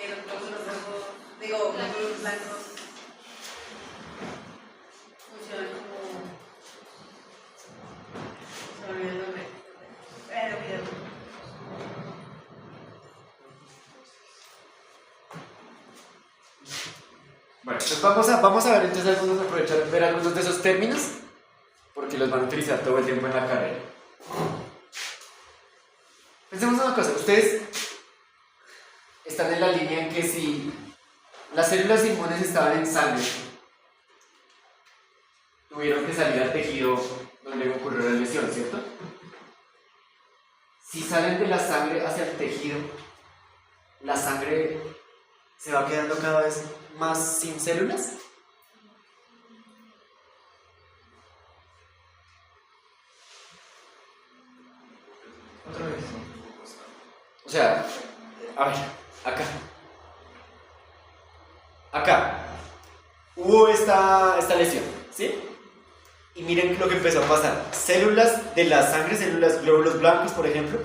Los glóbulos rojos, digo, los glóbulos blancos funcionan como... Se me olvidó el nombre. Olvídalo. Bueno, pues vamos a ver entonces aprovechar ver algunos de esos términos porque los van a utilizar todo el tiempo en la carrera. Pensemos una cosa, ustedes están en la línea en que si las células inmunes estaban en sangre, tuvieron que salir al tejido donde ocurrió la lesión, ¿cierto? Si salen de la sangre hacia el tejido, la sangre se va quedando cada vez más sin células. Otra vez. O sea, a ver, acá hubo esta lesión, ¿sí? Y miren lo que empezó a pasar. Células de la sangre, células glóbulos blancos, por ejemplo,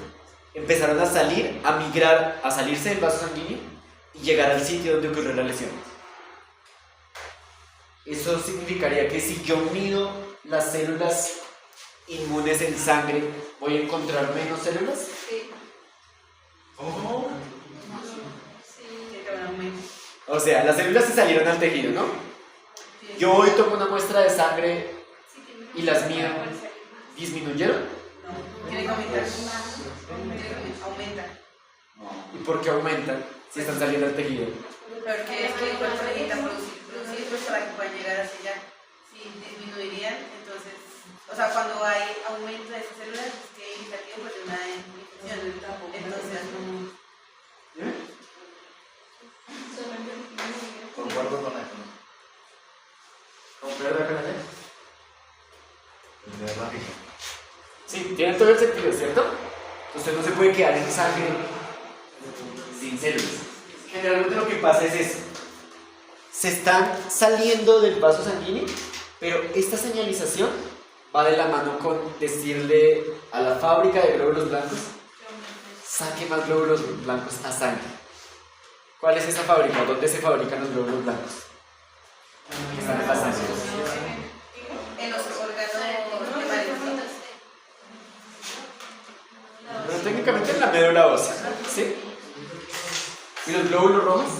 empezaron a salir, a migrar, a salirse del vaso sanguíneo y llegar al sitio donde ocurrió la lesión. Eso significaría que si yo mido las células inmunes en sangre, ¿voy a encontrar menos células? Sí. ¿Cómo? Sí. O sea, las células se salieron al tejido, ¿no? Yo hoy tomo una muestra de sangre y las mido, ¿disminuyeron? No, tiene que aumentar. Aumenta. ¿Y por qué aumentan si están saliendo al tejido? Porque es que el cuerpo necesita producir pues para que puedan llegar hacia allá. Si disminuirían, entonces, o sea, cuando hay aumento de esas células, es que es indicativo pues, de una infección. Entonces, Concuerdo con eso. ¿Concuerda con ella? Es verdad. Sí, tiene todo el sentido, ¿cierto? Usted no se puede quedar en sangre sin células. Generalmente lo que pasa es eso. se están saliendo del vaso sanguíneo, pero esta señalización va de la mano con decirle a la fábrica de glóbulos blancos: saque más glóbulos blancos a sangre. ¿Cuál es esa fábrica? ¿Dónde se fabrican los glóbulos blancos? Están en la sangre. En los órganos primarios. Pero técnicamente en la médula ósea, ¿sí? ¿Y los glóbulos rojos?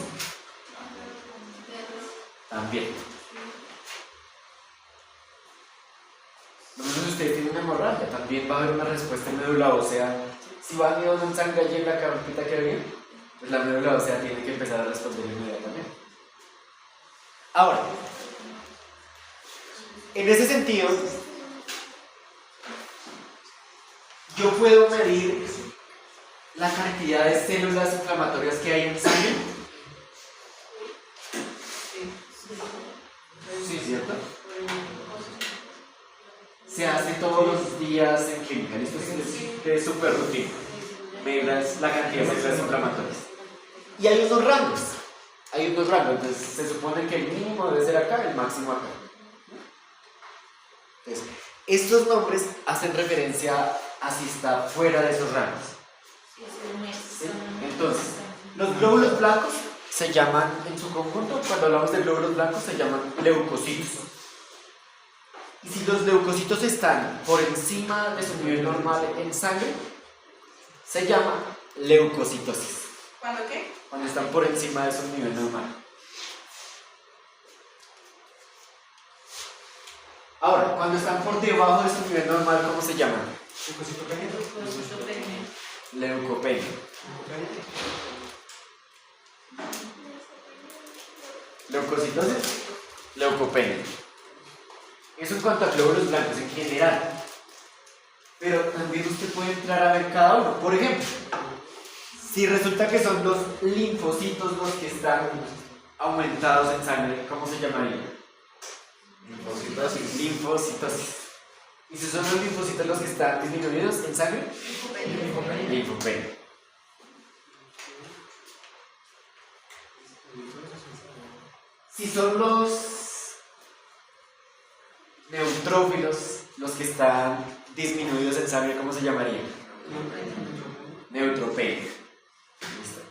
También. Entonces, si usted tiene una hemorragia, también va a haber una respuesta en médula ósea. Si va a en sangre allí en la carpita que había, pues la médula ósea tiene que empezar a responder inmediatamente. Ahora, en ese sentido, yo puedo medir la cantidad de células inflamatorias que hay en sangre. Sí, ¿cierto? Se hace todos los días en clínica. Esto es súper rutina. Medir la cantidad de células inflamatorias. Y hay unos rangos. Entonces se supone que el mínimo debe ser acá, el máximo acá. Entonces, estos nombres hacen referencia a si está fuera de esos rangos. ¿Sí? Entonces, los glóbulos blancos se llaman, en su conjunto, cuando hablamos de glóbulos blancos, se llaman leucocitos. Y si los leucocitos están por encima de su nivel normal en sangre, se llama leucocitosis. ¿Cuándo qué? Cuando están por encima de su nivel normal. Ahora, cuando están por debajo de su nivel normal, ¿cómo se llaman? Leucopenia. Leucocitosis, leucopenia. Eso en cuanto a glóbulos blancos en general. Pero también usted puede entrar a ver cada uno. Por ejemplo, si resulta que son los linfocitos los que están aumentados en sangre, ¿cómo se llamaría? Linfocitosis. Linfocitosis. ¿Y si son los linfocitos los que están disminuidos en sangre? Linfopenia. Si son los neutrófilos los que están disminuidos en sangre, ¿cómo se llamaría? Neutropenia. ¿Listo?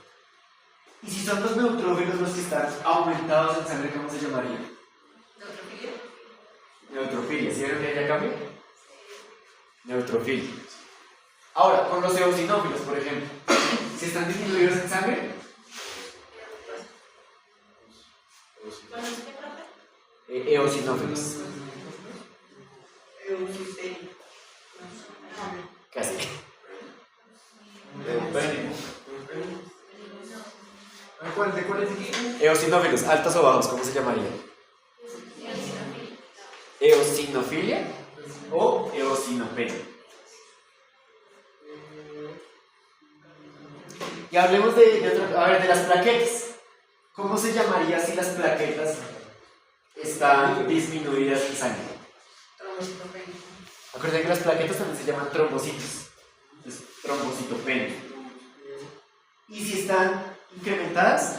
Y si son los neutrófilos los que están aumentados en sangre, ¿cómo se llamaría? Neutrofilia. ¿Sí vieron que ya cambia? Neutrofilia. Ahora, con los eosinófilos, por ejemplo, si están disminuidos en sangre, eosinófilos. Casi. ¿De cuál es el? Eosinófilos, altos o bajos, ¿cómo se llamaría? Eosinofilia o eosinopenia. Y hablemos de las plaquetas. ¿Cómo se llamaría si las plaquetas están disminuidas en sangre? Acuérdense que las plaquetas también se llaman trombocitos. Entonces, trombocitopenia. ¿Y si están incrementadas?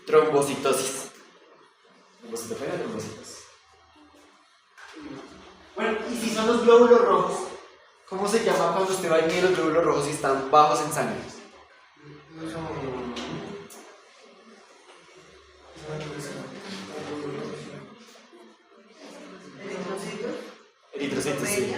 Trombocitosis. Trombocitopenia o trombocitosis. Bueno, y si son los glóbulos rojos, ¿cómo se llama cuando usted va a medir los glóbulos rojos y están bajos en sangre? Eritrocitos, sí.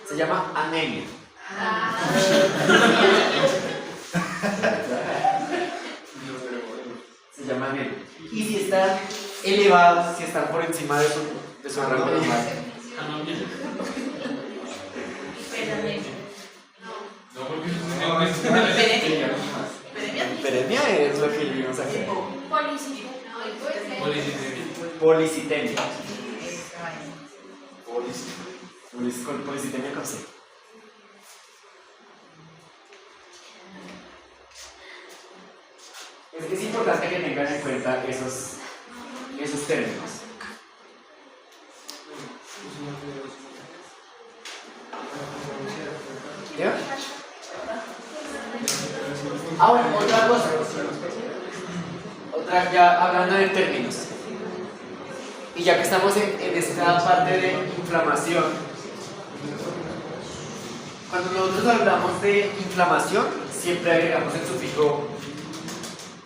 Se llama anemia. Se llama anemia. Y si están elevados, si están por encima de su rango normal. No, porque Hiperemia es lo que vimos aquí. Policitemia. Policitemia con C. Es importante que tengan en cuenta esos Ah, bueno, otra cosa. Otra, ya hablando de términos. Y ya que estamos en esta parte de inflamación, cuando nosotros hablamos de inflamación, siempre agregamos el sufijo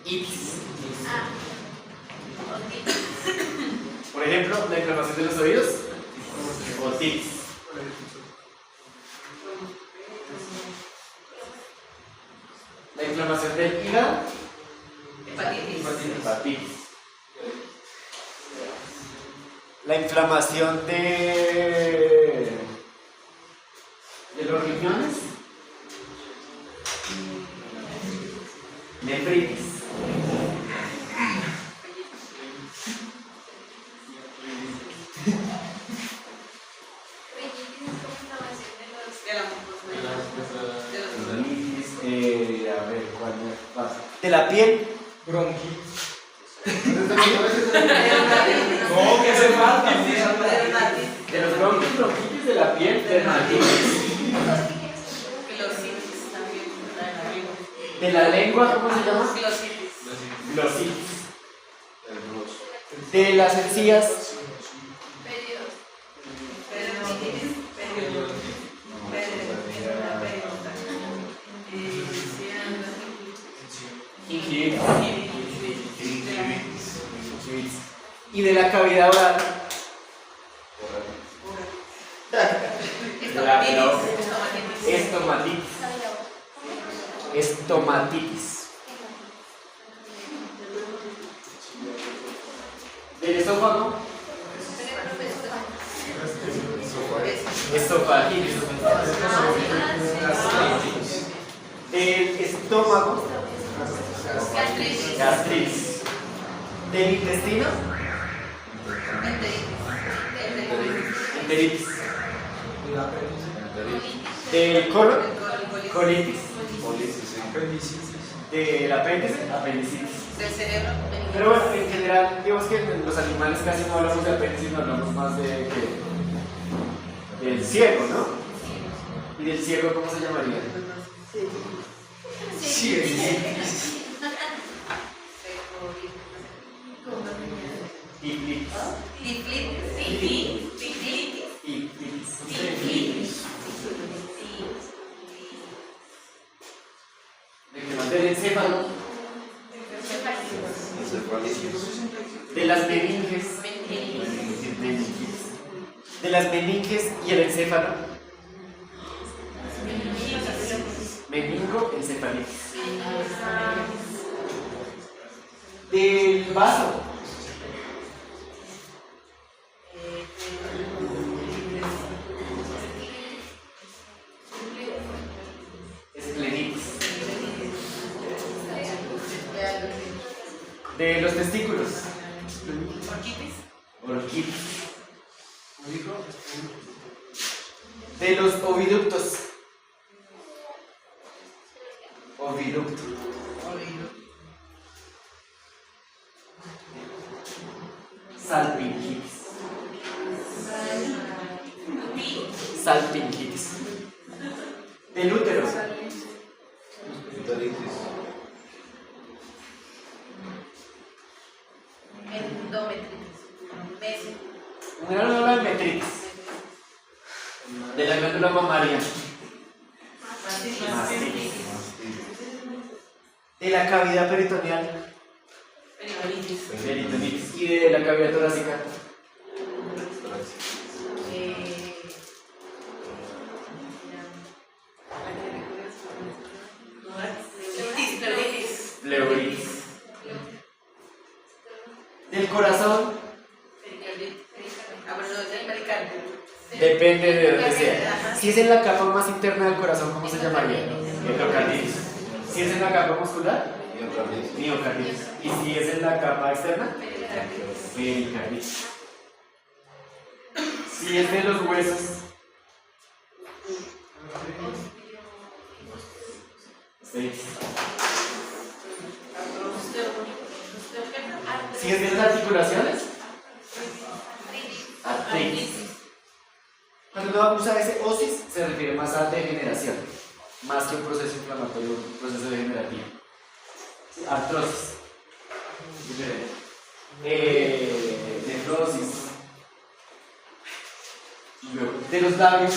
itis. Por ejemplo, la inflamación de los oídos, otitis. La inflamación del hígado, hepatitis. La inflamación de los riñones, nefritis. A ver, ¿cuál más? De la piel. Bronquitis. No, que se falta. De los bronquios, bronquitis, de la piel, dermatitis. De la lengua, ¿cómo se llama? Glositis. De las encías. Y de la cavidad oral. Estomatitis. Del esófago. Esofagitis. Del estómago. Gastritis. Del intestino. Enteritis. Del colon. Colitis. Del apéndice. Apendicitis. Del cerebro. Pero bueno, en general, digamos que en los animales casi no hablamos de apéndice, no hablamos más del ciego, ¿no? ¿Y del ciego cómo se llamaría? Del encéfalo, de las meninges, de las meninges y el encéfalo, meningoencefalitis, del vaso, esplenitis, de los testículos, orquitis, de los oviductos, oviducto, salpingitis, salpingitis, del útero, metritis, de la glándula mamaria, mastitis, de la cavidad peritoneal, peritonitis, y de la cavidad torácica, pleuritis, del corazón, depende de donde sea. Si es en la capa más interna del corazón, ¿cómo se llamaría? Endocarditis. Si es en la capa muscular, miocarditis. Y si es en la capa externa, pericarditis. Si es de los huesos, si es de las articulaciones, artritis. Cuando uno usa ese osis, se refiere más a degeneración, más que un proceso inflamatorio, un proceso degenerativo. Artrosis. Diferente. Nefrosis. Luego, de los labios.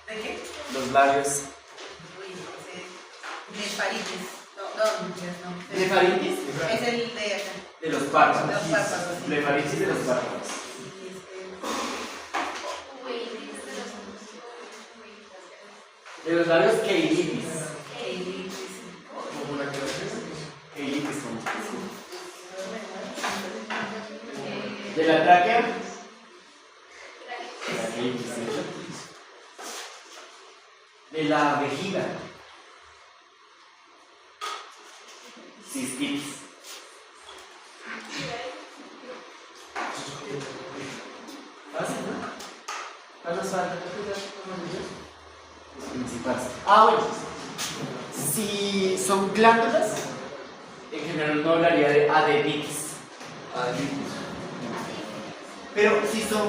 ¿De qué? Los labios. Uy, nefaritis. No. ¿Blefaritis? Es el de acá. De los párpados. De los párpados, sí. Blefaritis de los párpados. De los labios, keilitis. Como la que Keilitis, como de la tráquea. Traqueitis, ¿sí? De la vejiga. Cistitis. Fácil, ¿no? ¿Cuál nos falta? Los principales. Bueno. Si son glándulas, en general no hablaría de adenitis. Pero si son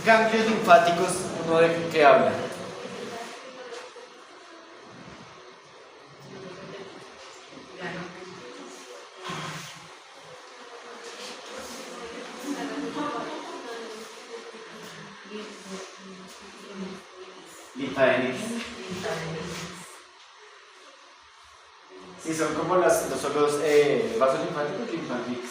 ganglios linfáticos, ¿uno de qué habla? Linfadenitis. Si son como los vasos linfáticos, linfadenitis.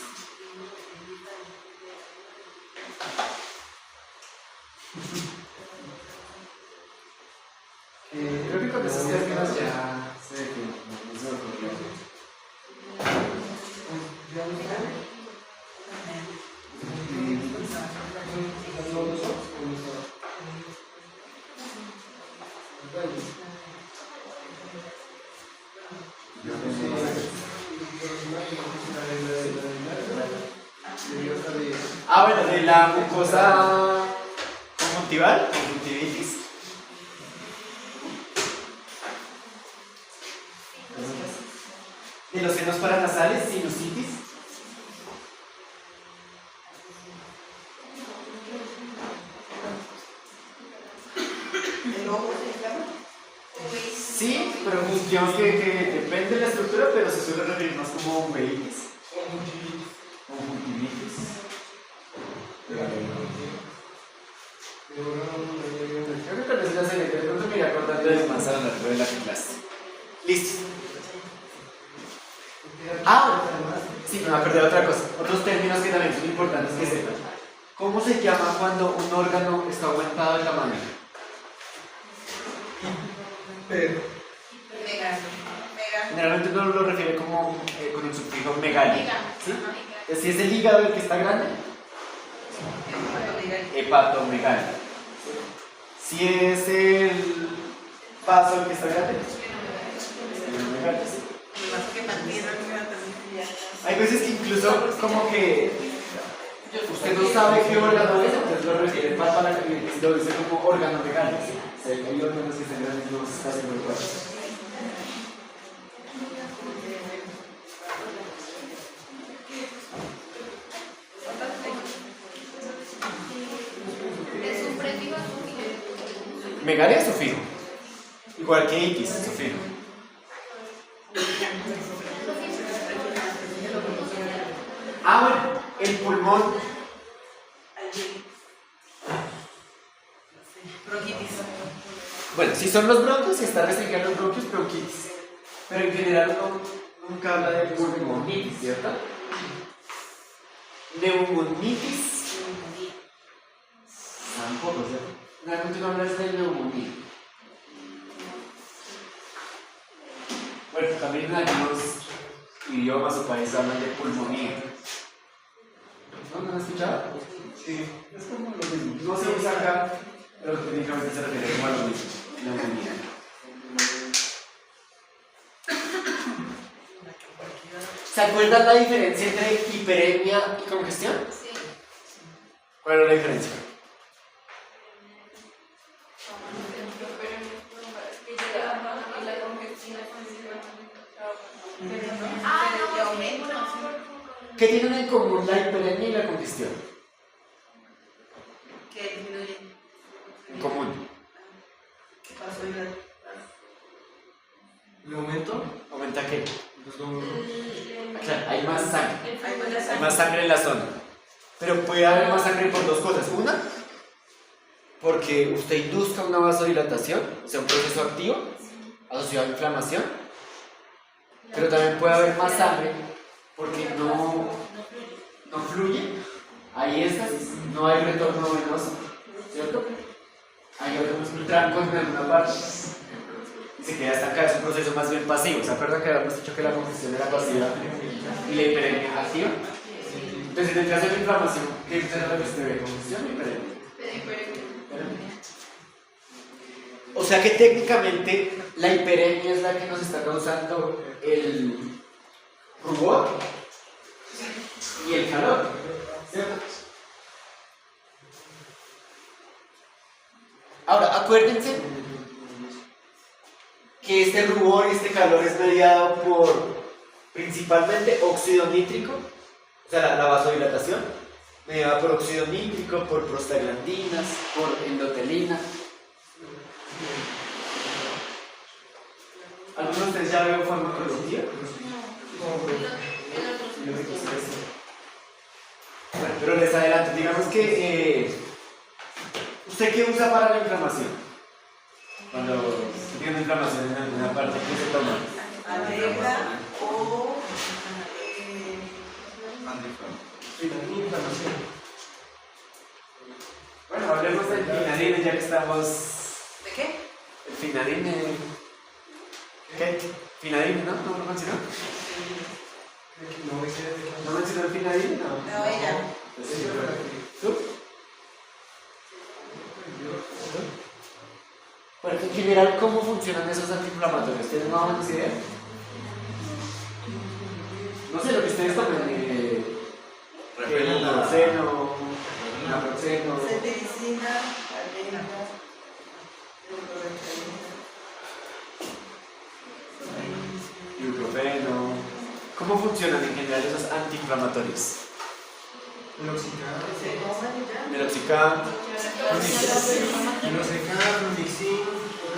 Creo que con esas términos ya sé que no se me ocurrió. Bueno, de la mucosa conjuntival, conjuntivitis. De los senos paranasales, sinusitis. Sí, pero digamos que depende de la estructura, pero se suele referir más como uveitis. Conjuntivitis. Creo que con eso ya se le quedó. De pronto me iré acordando de más a lo largo de la clase. Listo. Sí, me acordé de otra cosa. Otros términos que también son importantes que sepan. ¿Cómo se llama cuando un órgano está aumentado de tamaño? Generalmente uno lo refiere como con el sufijo megali. ¿Sí? Si es el hígado el que está grande, hepatomegali. Si es el vaso el que está grande, esplenomegali. Hay veces que incluso como que usted no sabe qué órgano es, entonces lo refiere falta la que lo dice como órgano megali. Hay órganos que se grandes, no se está haciendo igual. Es un prefijo Megali es sufijo. Igual que itis, sufijo. Bueno, el pulmón. Bronquitis. Bueno, si son los bronquios, si está restringida a los bronquios, bronquitis. Pero en general nunca habla de pulmonitis, ¿cierto? Neumonitis. Tampoco, ¿cierto? Realmente no hablas de neumonía. Bueno, también en algunos idiomas o países hablan de pulmonía. ¿No? ¿No han escuchado? Sí. Es como lo mismo. No se usa acá, pero técnicamente se refiere como a lo mismo. Neumonía. ¿Se acuerdan la diferencia entre hiperemia y congestión? Sí. ¿Cuál es la diferencia? ¿Qué tienen en común la hiperemia y la congestión? Que disminuye. En común. ¿El aumento? ¿Aumenta qué? Pues como más sangre en la zona. Pero puede haber más sangre por dos cosas. Una, porque usted induzca una vasodilatación, o sea, un proceso activo asociado a inflamación. Pero también puede haber más sangre porque no fluye. Ahí está, no hay retorno venoso, ¿cierto? Hay otro tranco en alguna parte y se queda estancado. Es un proceso más bien pasivo. ¿Se acuerdan que habíamos dicho que la congestión era pasiva y la hiperemia es activa? Entonces, en el caso de la inflamación, ¿qué es lo que usted ve? ¿Congestión o hiperemia? O sea que técnicamente la hiperemia es la que nos está causando el rubor y el calor, ¿cierto? Ahora, acuérdense que este rubor y este calor es mediado por principalmente óxido nítrico, o sea, la vasodilatación, mediada por óxido nítrico, por prostaglandinas, por endotelina. ¿Alguno de ustedes ya veo farmacología? Bueno, pero les adelanto, digamos que ¿usted qué usa para la inflamación? Cuando tiene inflamación en alguna parte, ¿qué se toma? Arregla o Inflamación. Bueno, hablemos del finadine ya que estamos. ¿de qué? El finadine. ¿Qué? Finadine, ¿no? ¿No lo mencionó? ¿No mencionó el finadine? No. No, ella. ¿Tú? Bueno, en general, ¿cómo funcionan esos antiinflamatorios? ¿Tienen más o menos idea? No sé, lo que ustedes tomen. Naproxeno, Cetiricina, arregla, ibuprofeno. ¿Cómo funcionan en general esos antiinflamatorios? Meloxicam.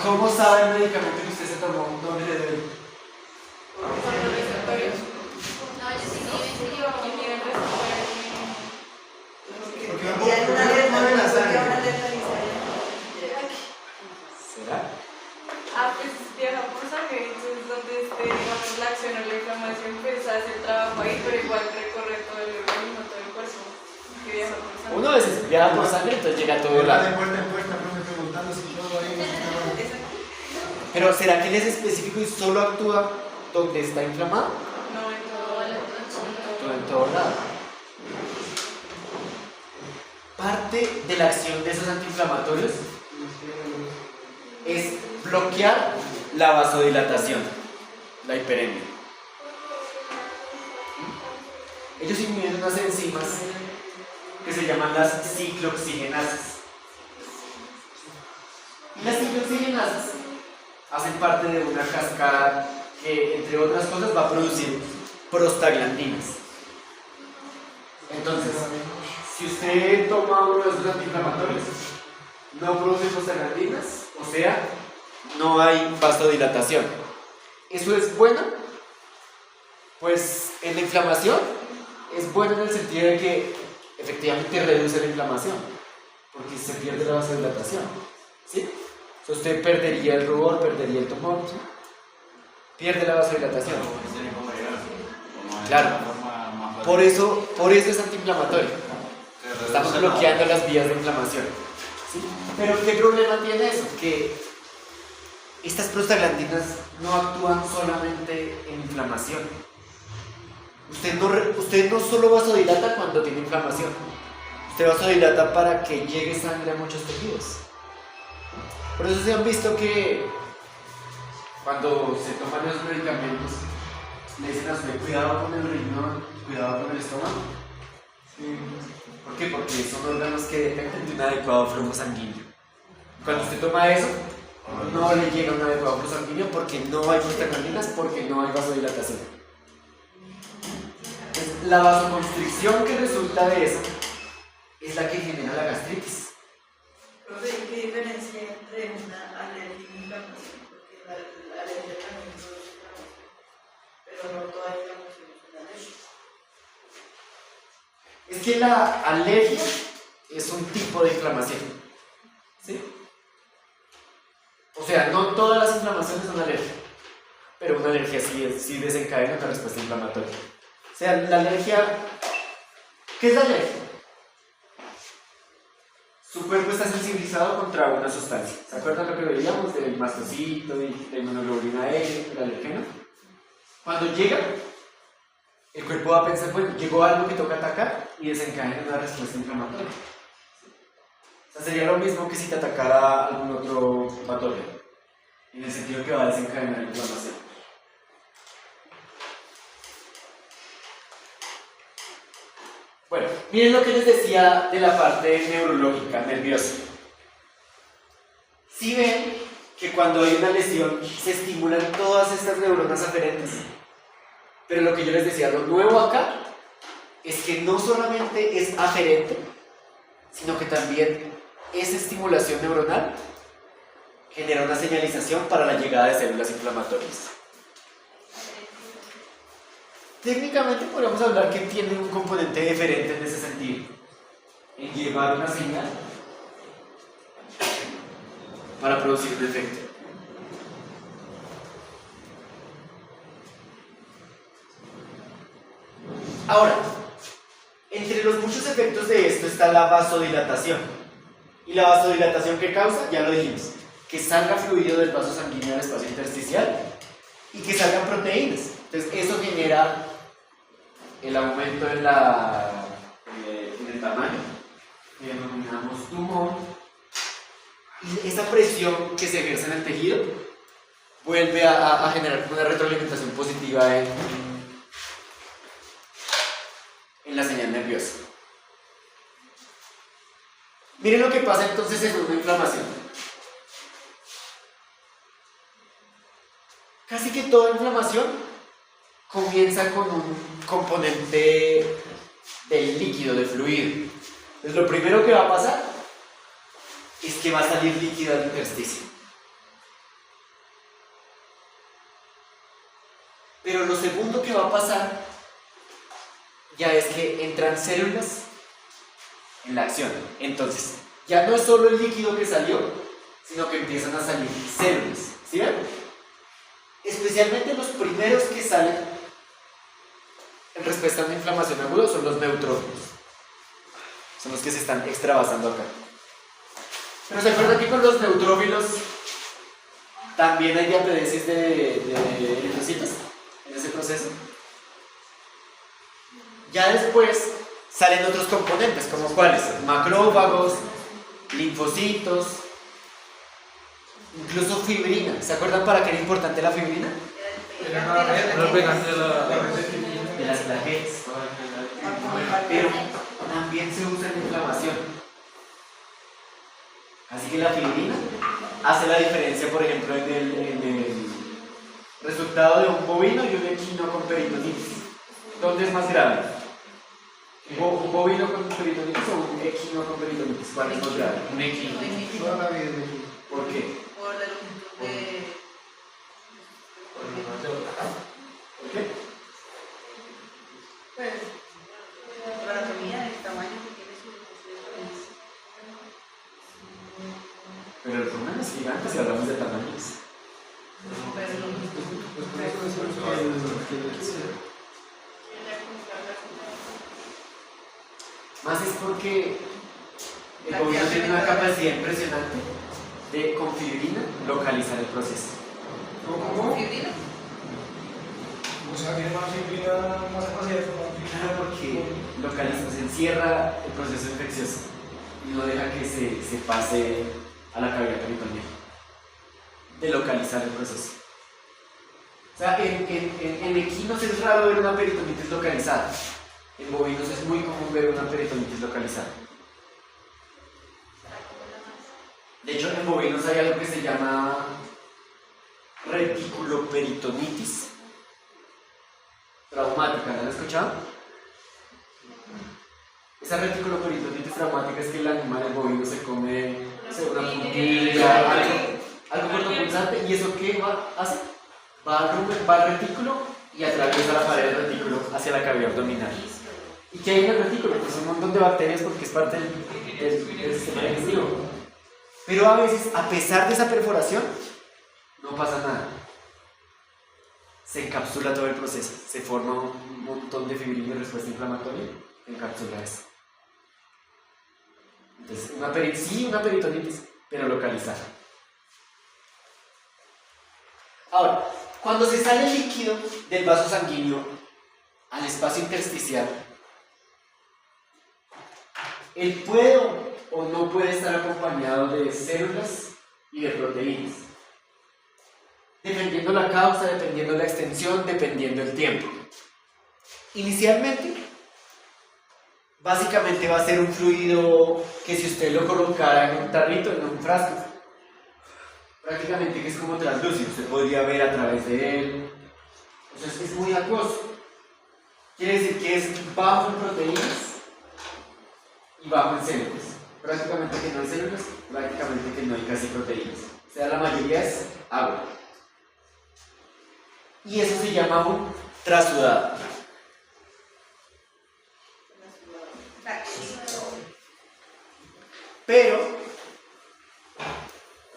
¿Cómo sabe el medicamento que usted se tomó? ¿Dónde le doy? No, yo sí inhiben receptores. Porque y hay una alerta, mueve la porque sangre. una alerta dice, ¿Será? Ah, pues viaja por sangre, entonces donde esté, digamos, la acción o la inflamación, pues hace el trabajo ahí, pero igual recorre todo el organismo, todo el cuerpo, que viaja por sangre. Uno a veces viaja por sangre, entonces llega a todo De lado. puerta en puerta, profe, preguntando si todo ahí no está. Pero ¿será que él es específico y solo actúa donde está inflamado? No, en todo el Actúa en todo lado. Parte de la acción de esos antiinflamatorios es bloquear la vasodilatación, la hiperemia. Ellos inhiben unas enzimas que se llaman las ciclooxigenasas. Y las ciclooxigenasas hacen parte de una cascada que, entre otras cosas, va a producir prostaglandinas. Entonces, si usted toma uno de esos antiinflamatorios, no produce prostaglandinas, o sea, no hay vasodilatación. ¿Eso es bueno? Pues en la inflamación es bueno en el sentido de que efectivamente reduce la inflamación, porque se pierde la vasodilatación, ¿sí? Entonces usted perdería el rubor, perdería el tumor, ¿sí? Pierde la vasodilatación. Claro. Por eso es antiinflamatorio. Estamos bloqueando las vías de inflamación, ¿sí? Pero ¿qué problema tiene eso? Que estas prostaglandinas no actúan solamente en inflamación. Usted no solo vasodilata cuando tiene inflamación, usted vasodilata para que llegue sangre a muchos tejidos. Por eso se han visto que cuando se toman esos medicamentos le dicen a usted cuidado con el riñón, cuidado con el estómago. ¿Por qué? Porque son órganos que dependen de un adecuado flujo sanguíneo. Cuando usted toma eso, no le llega un adecuado flujo sanguíneo porque no hay prostaglandinas, porque no hay vasodilatación. La vasoconstricción que resulta de eso es la que genera la gastritis. profe, ¿qué diferencia entre una alergia y inflamación? Porque la alergia también produce inflamación, pero no toda inflamación es una alergia. que la alergia es un tipo de inflamación. ¿Sí? O sea, no todas las inflamaciones son alergia, pero una alergia sí desencadena una respuesta inflamatoria. O sea, la alergia... ¿Qué es la alergia? Su cuerpo está sensibilizado contra una sustancia. ¿Se acuerdan lo que veíamos del mastocito y de inmunoglobulina E, el alergeno? Cuando llega, el cuerpo va a pensar, bueno, llegó algo que toca atacar y desencadena una respuesta inflamatoria. O sea, sería lo mismo que si te atacara algún otro patógeno, en el sentido que va a desencadenar inflamación. Bueno, miren lo que les decía de la parte neurológica, nerviosa. Si ven que cuando hay una lesión se estimulan todas estas neuronas aferentes. Pero lo que yo les decía, lo nuevo acá es que no solamente es aferente, sino que también esa estimulación neuronal genera una señalización para la llegada de células inflamatorias. Técnicamente podríamos hablar que tiene un componente diferente en ese sentido, en llevar una señal para producir un efecto. Ahora, entre los muchos efectos de esto está la vasodilatación. ¿Y la vasodilatación qué causa? Ya lo dijimos, que salga fluido del vaso sanguíneo al espacio intersticial y que salgan proteínas. Entonces eso genera el aumento en el tamaño, que denominamos tumor, y esa presión que se ejerce en el tejido vuelve a generar una retroalimentación positiva en la señal nerviosa. Miren lo que pasa entonces en una inflamación. Casi que toda inflamación comienza con un componente del líquido, de fluido. Entonces lo primero que va a pasar es que va a salir líquido al intersticio. Pero lo segundo que va a pasar ya es que entran células en la acción. Entonces, ya no es solo el líquido que salió, sino que empiezan a salir células. ¿Sí ven? Especialmente los primeros que salen en respuesta a una inflamación aguda son los neutrófilos. Son los que se están extravasando acá. Pero se acuerdan que con los neutrófilos también hay diapedesis de eritrocitos en ese proceso. Ya después salen otros componentes, como cuáles, macrófagos, linfocitos, incluso fibrina. ¿Se acuerdan para qué era importante la fibrina? De las plaquetas. Pero también se usa en inflamación. Así que la fibrina hace la diferencia, por ejemplo, en el resultado de un bovino y un equino con peritonitis. ¿Dónde es más grave? ¿Un bovino con peritonitis o un equino con peritonitis? ¿Cuál es más grave? Un equino. Toda la vida es de aquí. ¿Por qué? Por la longitud de... ¿Por qué? Pues, por la anatomía, el tamaño que tiene su organismo. Pero el problema es gigante si hablamos de tamaños. Pero Pues por eso es Más es porque el bovino tiene una capacidad impresionante de con fibrina localizar el proceso. ¿Cómo? ¿Fibrina? O sea, tiene más fibrina, más capacidad de formar fibrina. Claro, porque localiza, se encierra el proceso infeccioso y no deja que se pase a la cavidad peritoneal. De localizar el proceso. O sea, en equinos es raro ver una peritonitis localizada. En bovinos es muy común ver una peritonitis localizada. De hecho, en bovinos hay algo que se llama reticuloperitonitis traumática. ¿La han escuchado? Esa reticuloperitonitis traumática es que el animal, el bovino, se come una puntilla, algo cortopunzante, y eso ¿qué hace? Va al retículo y atraviesa la pared del retículo hacia la cavidad abdominal. ¿Y qué hay en el retículo? Pues un montón de bacterias porque es parte del sistema digestivo. Pero a veces, a pesar de esa perforación, no pasa nada. Se encapsula todo el proceso, se forma un montón de fibrina de respuesta inflamatoria, encapsula eso. Entonces, una peritonitis, pero localizada. Ahora, cuando se sale el líquido del vaso sanguíneo al espacio intersticial, él puede o no puede estar acompañado de células y de proteínas. Dependiendo la causa, dependiendo la extensión, dependiendo el tiempo. Inicialmente, básicamente va a ser un fluido que si usted lo colocara en un tarrito, en un frasco, prácticamente que es como translúcido, usted podría ver a través de él. Entonces es muy acuoso. Quiere decir que es bajo en proteínas y bajo en células. Prácticamente que no hay células, prácticamente que no hay casi proteínas. O sea, la mayoría es agua. Y eso se llama un trasudado. Pero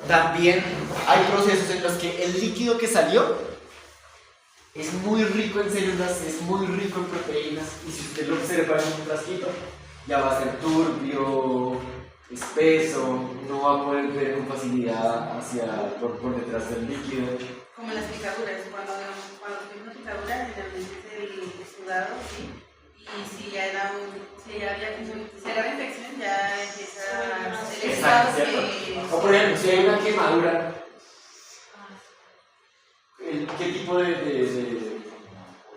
también hay procesos en los que el líquido que salió es muy rico en células, es muy rico en proteínas, y si usted lo observa en un frasquito, ya va a ser turbio, espeso, no va a poder ver con facilidad por detrás del líquido. Como las picaduras, cuando tiene una picadura, generalmente es el sudado, ¿sí? Y si ya era había infección, ya empieza el Exacto, estado ¿cierto? O por ejemplo, si hay una quemadura, ¿qué tipo de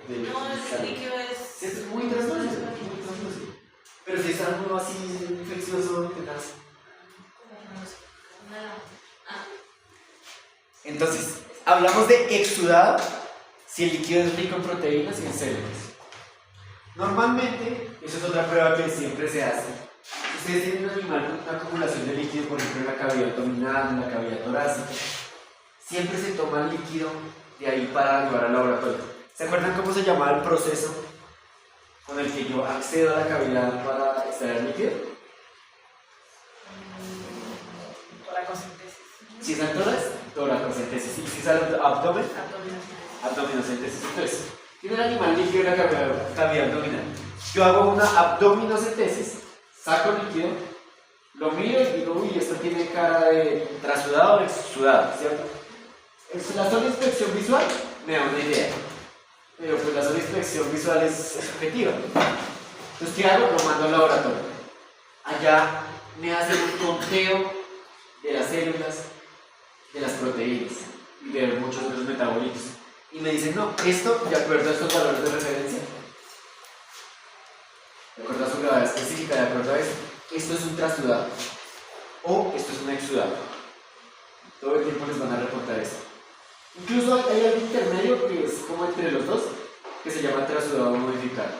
No, el líquido es... es muy translúcido, pero si es algo así infeccioso, tenaz. Entonces, hablamos de exudado si el líquido es rico en proteínas y en células. Normalmente, eso es otra prueba que siempre se hace. Ustedes tienen un animal con una acumulación de líquido, por ejemplo en la cavidad abdominal, en la cavidad torácica. Siempre se toma el líquido de ahí para llevar al laboratorio. ¿Se acuerdan cómo se llamaba el proceso con el que yo accedo a la cavidad para extraer el líquido? toracocentesis. Si es al tórax, toracocentesis. Y si es al abdomen, abdominocentesis. Entonces, tiene el animal líquido en la cavidad abdominal. Yo hago una abdominocentesis, saco el líquido, lo miro y digo, uy, esto tiene cara de trasudado o exsudado, ¿cierto? La sola inspección visual me da una idea, pero pues la sola inspección visual es subjetiva. Entonces, ¿qué hago? Lo mando al laboratorio. Allá me hacen un conteo de las células, de las proteínas y de muchos otros metabolitos. Y me dicen, no, esto, de acuerdo a estos valores de referencia, de acuerdo a su gravedad específica, de acuerdo a esto es un trasudado o esto es un exudado. Todo el tiempo les van a reportar esto. Incluso hay algo intermedio que es como entre los dos, que se llama trasudado modificado.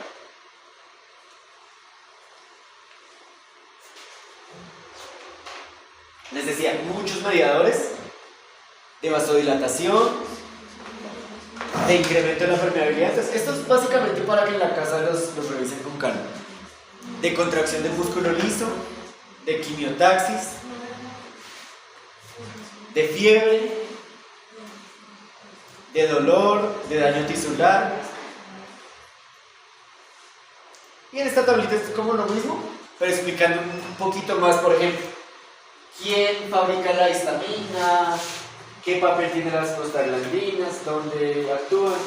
Les decía, muchos mediadores de vasodilatación, de incremento de la permeabilidad. Entonces, esto es básicamente para que en la casa los revisen con calma. De contracción del músculo liso, de quimiotaxis, de fiebre, de dolor, de daño tisular. Y en esta tablita es como lo mismo, pero explicando un poquito más, por ejemplo, quién fabrica la histamina, qué papel tienen las prostaglandinas, dónde actúan,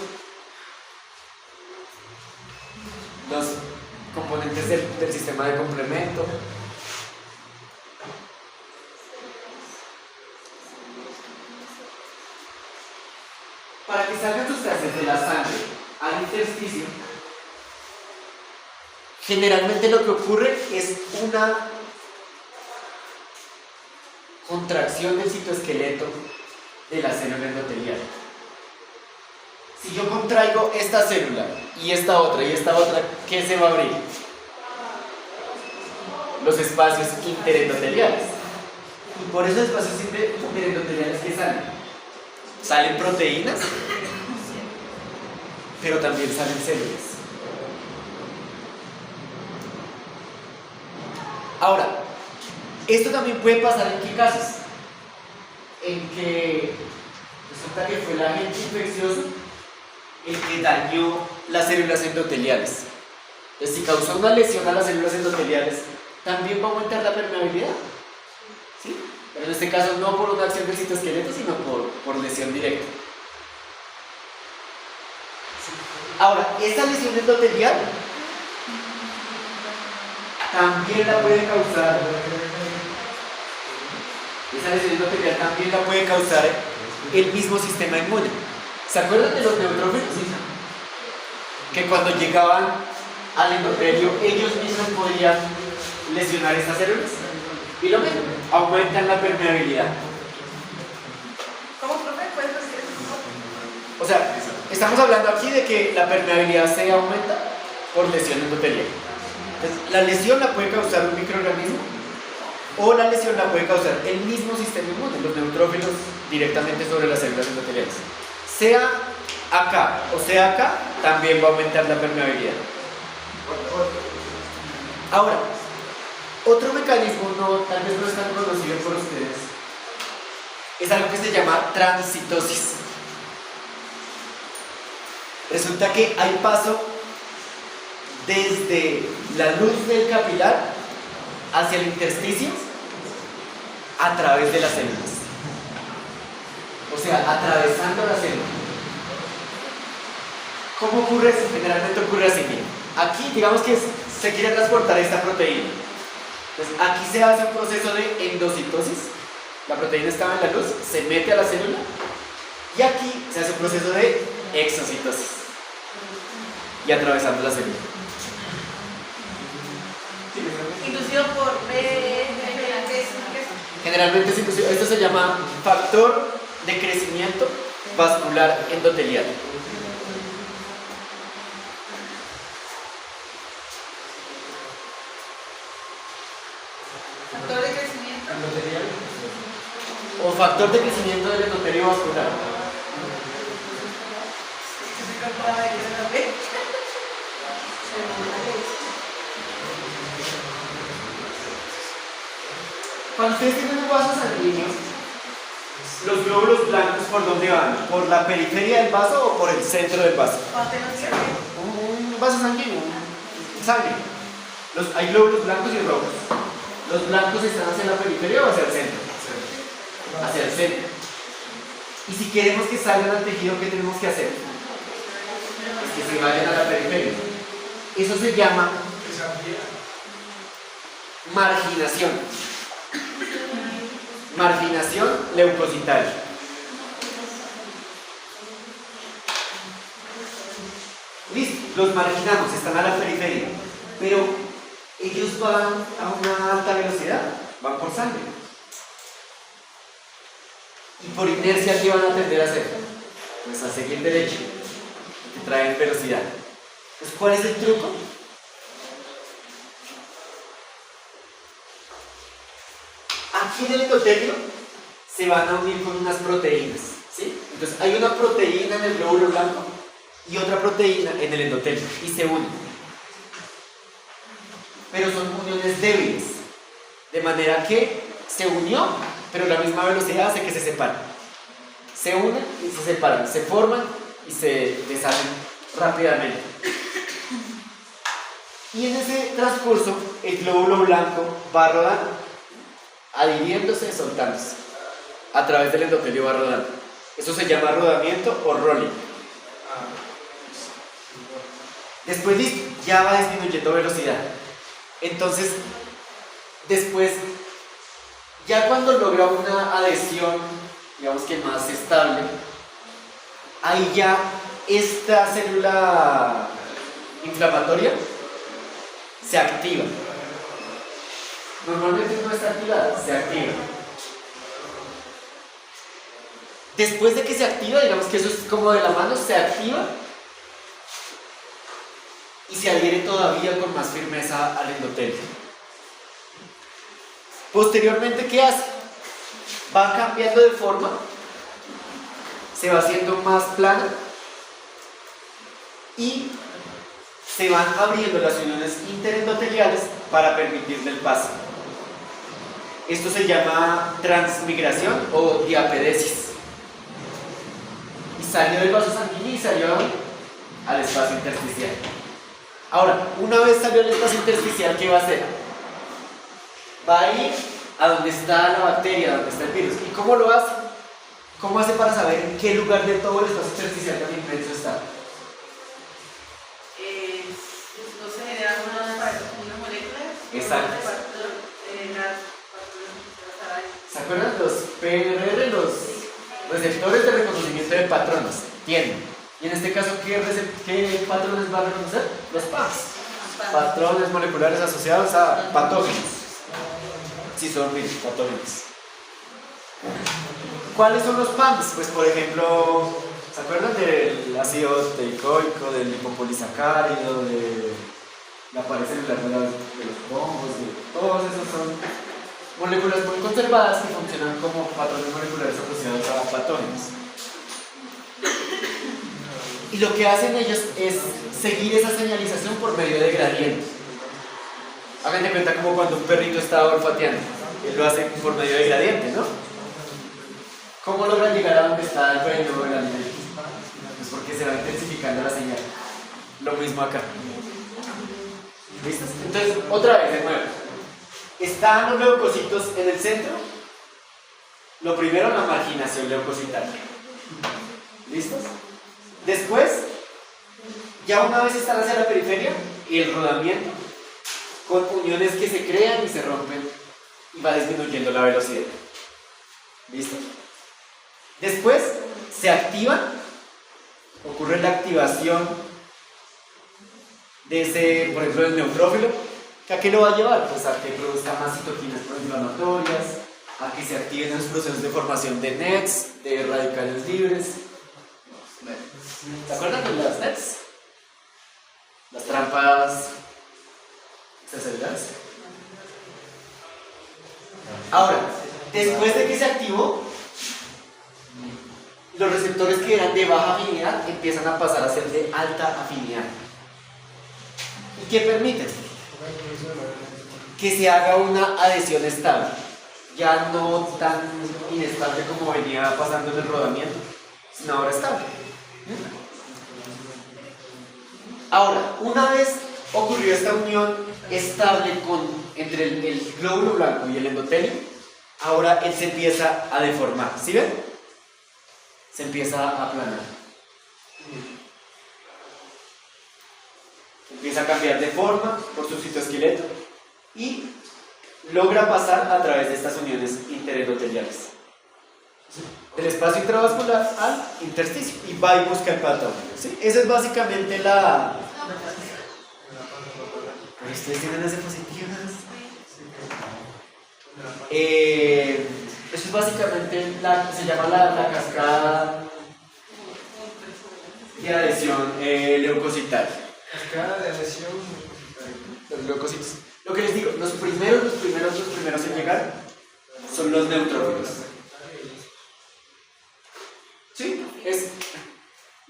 los componentes del sistema de complemento. Para que salgan sustancias de la sangre al intersticio, generalmente lo que ocurre es una contracción del citoesqueleto de la célula endotelial. Si yo contraigo esta célula y esta otra, ¿qué se va a abrir? Los espacios interendoteliales. Y por esos espacios interendoteliales, ¿qué salen? Salen proteínas, pero también salen células. Ahora, esto también puede pasar en qué casos. En que resulta que fue el agente infeccioso el que dañó las células endoteliales. Entonces, si causó una lesión a las células endoteliales, ¿también va a aumentar la permeabilidad? ¿Sí? Pero en este caso no por una acción del citoesqueleto, sino por lesión directa. Ahora, esta lesión endotelial también la puede causar. Esa lesión endotelial también la puede causar el mismo sistema inmune. ¿Se acuerdan de los neutrófilos? Que cuando llegaban al endotelio, ellos mismos podían lesionar estas células. Y lo mismo, aumentan la permeabilidad. ¿Cómo, profe? ¿Puedes decir eso? O sea, estamos hablando aquí de que la permeabilidad se aumenta por lesión endotelial. Entonces, la lesión la puede causar un microorganismo o la lesión la puede causar el mismo sistema inmune, los neutrófilos directamente sobre las células endoteliales. Sea acá o sea acá, también va a aumentar la permeabilidad. Ahora, otro mecanismo tal vez no es tan conocido por ustedes, es algo que se llama transcitosis. Resulta que hay paso desde la luz del capilar hacia el intersticio a través de las células. O sea, atravesando la célula. ¿Cómo ocurre eso? Generalmente ocurre así. Miren. Aquí, digamos que se quiere transportar esta proteína. Entonces, aquí se hace un proceso de endocitosis. La proteína estaba en la luz, se mete a la célula. Y aquí se hace un proceso de exocitosis. Y atravesando la célula. Inducido por Generalmente es inducido. Esto se llama factor de crecimiento vascular endotelial. factor de crecimiento. O factor de crecimiento del endotelio vascular. Cuando ustedes tienen un vaso sanguíneo, los glóbulos blancos, ¿por dónde van? ¿Por la periferia del vaso o por el centro del vaso? Un vaso sanguíneo, sangre. Hay glóbulos blancos y rojos. ¿Los blancos están hacia la periferia o hacia el centro? Hacia el centro. Y si queremos que salgan al tejido, ¿qué tenemos que hacer? Es que se vayan a la periferia. Eso se llama marginación. Marginación leucocitaria. Listo, los marginamos, están a la periferia. Pero ellos van a una alta velocidad, van por sangre. Y por inercia, ¿qué van a tender a hacer? Pues a seguir derecho, que traen velocidad. Pues, ¿cuál es el truco? Aquí en el endotelio se van a unir con unas proteínas, ¿sí? Entonces hay una proteína en el glóbulo blanco y otra proteína en el endotelio y se unen. Pero son uniones débiles, de manera que se unió, pero la misma velocidad hace que se separen. Se unen y se separan, se forman y se deshacen rápidamente. Y en ese transcurso el glóbulo blanco va rodando, adhiriéndose, soltándose. A través del endotelio va rodando. Eso se llama rodamiento o rolling. Después listo, ya va disminuyendo velocidad. Entonces, después, ya cuando logra una adhesión, digamos que más estable, ahí ya esta célula inflamatoria se activa. Normalmente no está activada, se activa. Después de que se activa, digamos que eso es como de la mano, se activa y se adhiere todavía con más firmeza al endotelio. Posteriormente, ¿qué hace? Va cambiando de forma, se va haciendo más plana y se van abriendo las uniones interendoteliales para permitirle el paso. Esto se llama transmigración o diapedesis. Y salió del vaso sanguíneo y salió al espacio intersticial. Ahora, una vez salió al espacio intersticial, ¿qué va a hacer? Va a ir a donde está la bacteria, donde está el virus. ¿Y cómo lo hace? ¿Cómo hace para saber en qué lugar de todo el espacio intersticial tan inmenso está? No se generan unas moléculas. Exacto. ¿Se acuerdan? Los PRR, los receptores de reconocimiento de patrones, tienen. Y en este caso, ¿qué patrones va a reconocer? Los PAMs. Patrones moleculares asociados a patógenos. Sí, son virus, patógenos. ¿Cuáles son los PAMs? Pues, por ejemplo, ¿se acuerdan del ácido teicoico, del lipopolisacárido, de la pared celular de los hongos? Todos esos son moléculas muy conservadas que funcionan como patrones moleculares asociados a patógenos. Y lo que hacen ellos es seguir esa señalización por medio de gradientes. Hagan de cuenta como cuando un perrito está olfateando. Él lo hace por medio de gradiente, ¿no? ¿Cómo logra llegar a donde está el dueño del alimento? Pues porque se va intensificando la señal. Lo mismo acá. ¿Listos? Entonces, otra vez, de nuevo. Están los leucocitos en el centro. Lo primero, la marginación leucocitaria. ¿Listos? Después, ya una vez están hacia la periferia, el rodamiento con uniones que se crean y se rompen y va disminuyendo la velocidad. ¿Listo? Después se activan, ocurre la activación de ese, por ejemplo, el neutrófilo. ¿A qué lo va a llevar? Pues a que produzca más citoquinas proinflamatorias, a que se activen los procesos de formación de NETs, de radicales libres. ¿Se acuerdan de las NETs? Las trampas extracelulares. Ahora, después de que se activó, los receptores que eran de baja afinidad empiezan a pasar a ser de alta afinidad. ¿Y qué permiten? Que se haga una adhesión estable, ya no tan inestable como venía pasando en el rodamiento, sino ahora estable. Ahora, una vez ocurrió esta unión estable entre el glóbulo blanco y el endotelio, ahora él se empieza a deformar. ¿Sí ven? Se empieza a aplanar. Empieza a cambiar de forma por su citoesqueleto y logra pasar a través de estas uniones interendoteliales. Del espacio intravascular al intersticio y va y busca el patógeno. ¿Sí? Esa es básicamente la... ¿Ustedes tienen las diapositivas? Eso es básicamente se llama la cascada de adhesión leucocitaria. Cascada de adhesión. Los leucocitos. Lo que les digo, los primeros en llegar son los neutrófilos. ¿Sí?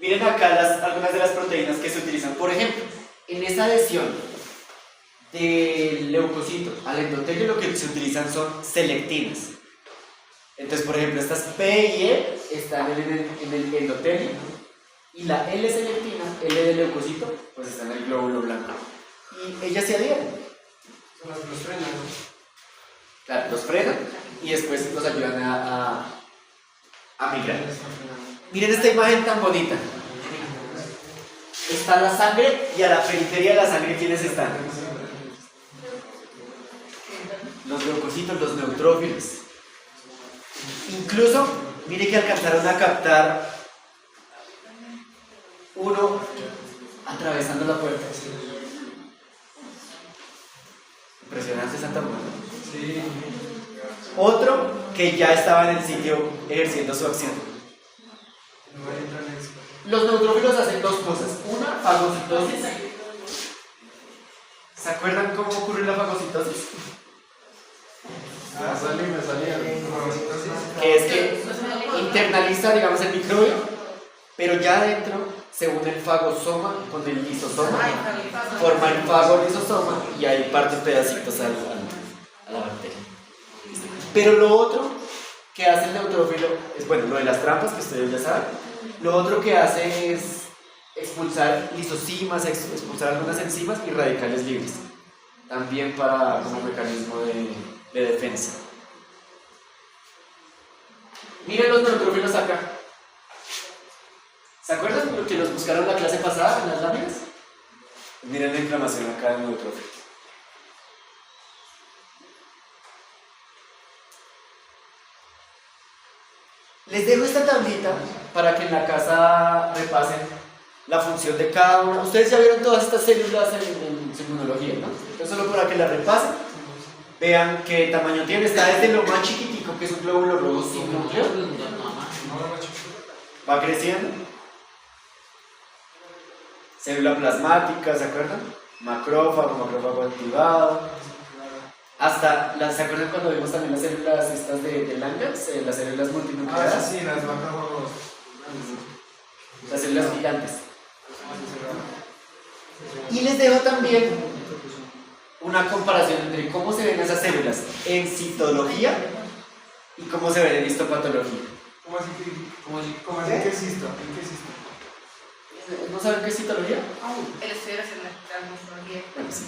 Miren acá algunas de las proteínas que se utilizan. Por ejemplo, en esa adhesión del leucocito al endotelio lo que se utilizan son selectinas. Entonces, por ejemplo, estas P y E están en el endotelio y la L-selectina, L de leucocito, pues está en el glóbulo blanco. Y ellas se adhieren. Los frenan, ¿no? Claro, los frenan y después los ayudan a migrar. Miren esta imagen tan bonita. Está la sangre y a la periferia de la sangre, ¿quiénes están? Los leucocitos, los neutrófilos. Incluso, mire que alcanzaron a captar uno atravesando la puerta. Impresionante Santa Muerte. Sí. Otro que ya estaba en el sitio ejerciendo su acción. No hay entrar en eso. Los neutrófilos hacen dos cosas. Una, fagocitosis. ¿Se acuerdan cómo ocurre la fagocitosis? Me salía. Que es que internaliza, digamos, el microbio, pero ya adentro se une el fagosoma con el lisosoma, forma el fagolisosoma y ahí parten pedacitos a la bacteria. Pero lo otro que hace el neutrófilo es, bueno, lo de las trampas, que ustedes ya saben. Lo otro que hace es expulsar lisosimas, expulsar algunas enzimas y radicales libres. También como mecanismo de defensa. Miren los neutrófilos acá. ¿Se acuerdan de lo que los buscaron la clase pasada en las láminas? Miren la inflamación acá del neutrófilo. Les dejo esta tablita para que en la casa repasen la función de cada una. Ustedes ya vieron todas estas células en su inmunología, ¿no? Entonces solo para que la repasen, vean qué tamaño tiene. Está desde lo más chiquitico, que es un glóbulo rojo sin núcleo, va creciendo. Célula plasmática, ¿se acuerdan? Macrófago activado. Hasta, ¿se acuerdan cuando vimos también las células estas de Langerhans? Las células multinucleadas. Sí, las macrófagos. Las células gigantes. Y les dejo también una comparación entre cómo se ven esas células en citología y cómo se ven en histopatología. ¿Cómo así que qué existe? ¿En qué existe? ¿No saben qué es citología? El estudio de la morfología. Bueno, sí.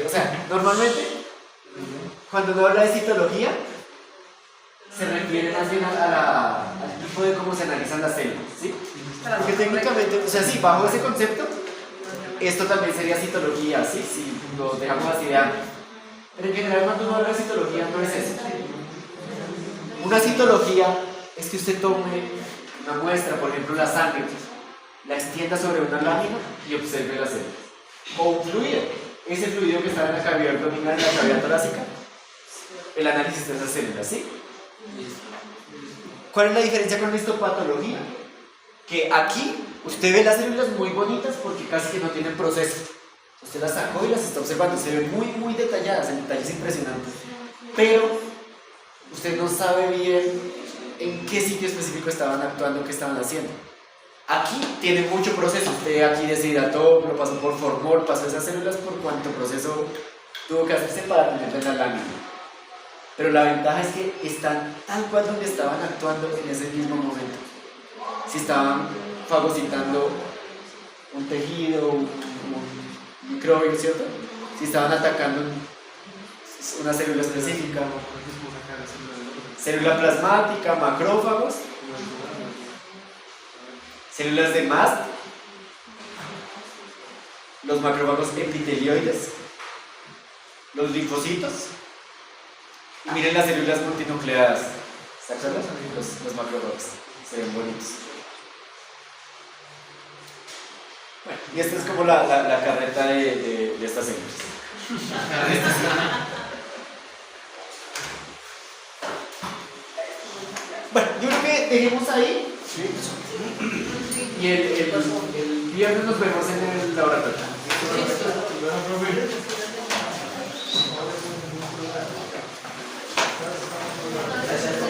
O sea, normalmente cuando uno habla de citología se refiere más bien al tipo de cómo se analizan las células, ¿sí? Porque técnicamente, o sea, sí, bajo ese concepto, esto también sería citología, ¿sí? Si lo dejamos así de amplio. Pero en general cuando uno habla de citología no es eso. Una citología es que usted tome una muestra, por ejemplo la sangre, la extienda sobre una lámina y observe la célula. O un fluido, ese fluido que está en la cavidad abdominal, en la cavidad torácica, el análisis de esas células, ¿sí? ¿Cuál es la diferencia con la histopatología? Que aquí usted ve las células muy bonitas porque casi que no tienen proceso. Usted las sacó y las está observando, se ven muy detalladas, en detalles impresionantes. Pero usted no sabe bien en qué sitio específico estaban actuando, qué estaban haciendo. Aquí tiene mucho proceso, usted aquí deshidrató, lo pasó por formol, pasó esas células por cuánto proceso tuvo que hacerse para tenerlas en la lámina. Pero la ventaja es que están tal cual donde estaban actuando en ese mismo momento. Si estaban fagocitando un tejido, un microbio, ¿cierto? Si estaban atacando una célula específica, célula plasmática, macrófagos, células de mast, los macrófagos epitelioides, los linfocitos, y miren las células multinucleadas. ¿Se acuerdan? Los macrófagos. Se ven bonitos. Bueno, y esta es como la carreta de estas células. Bueno, yo creo que dejemos ahí. Y el viernes nos vemos en el laboratorio. Gracias.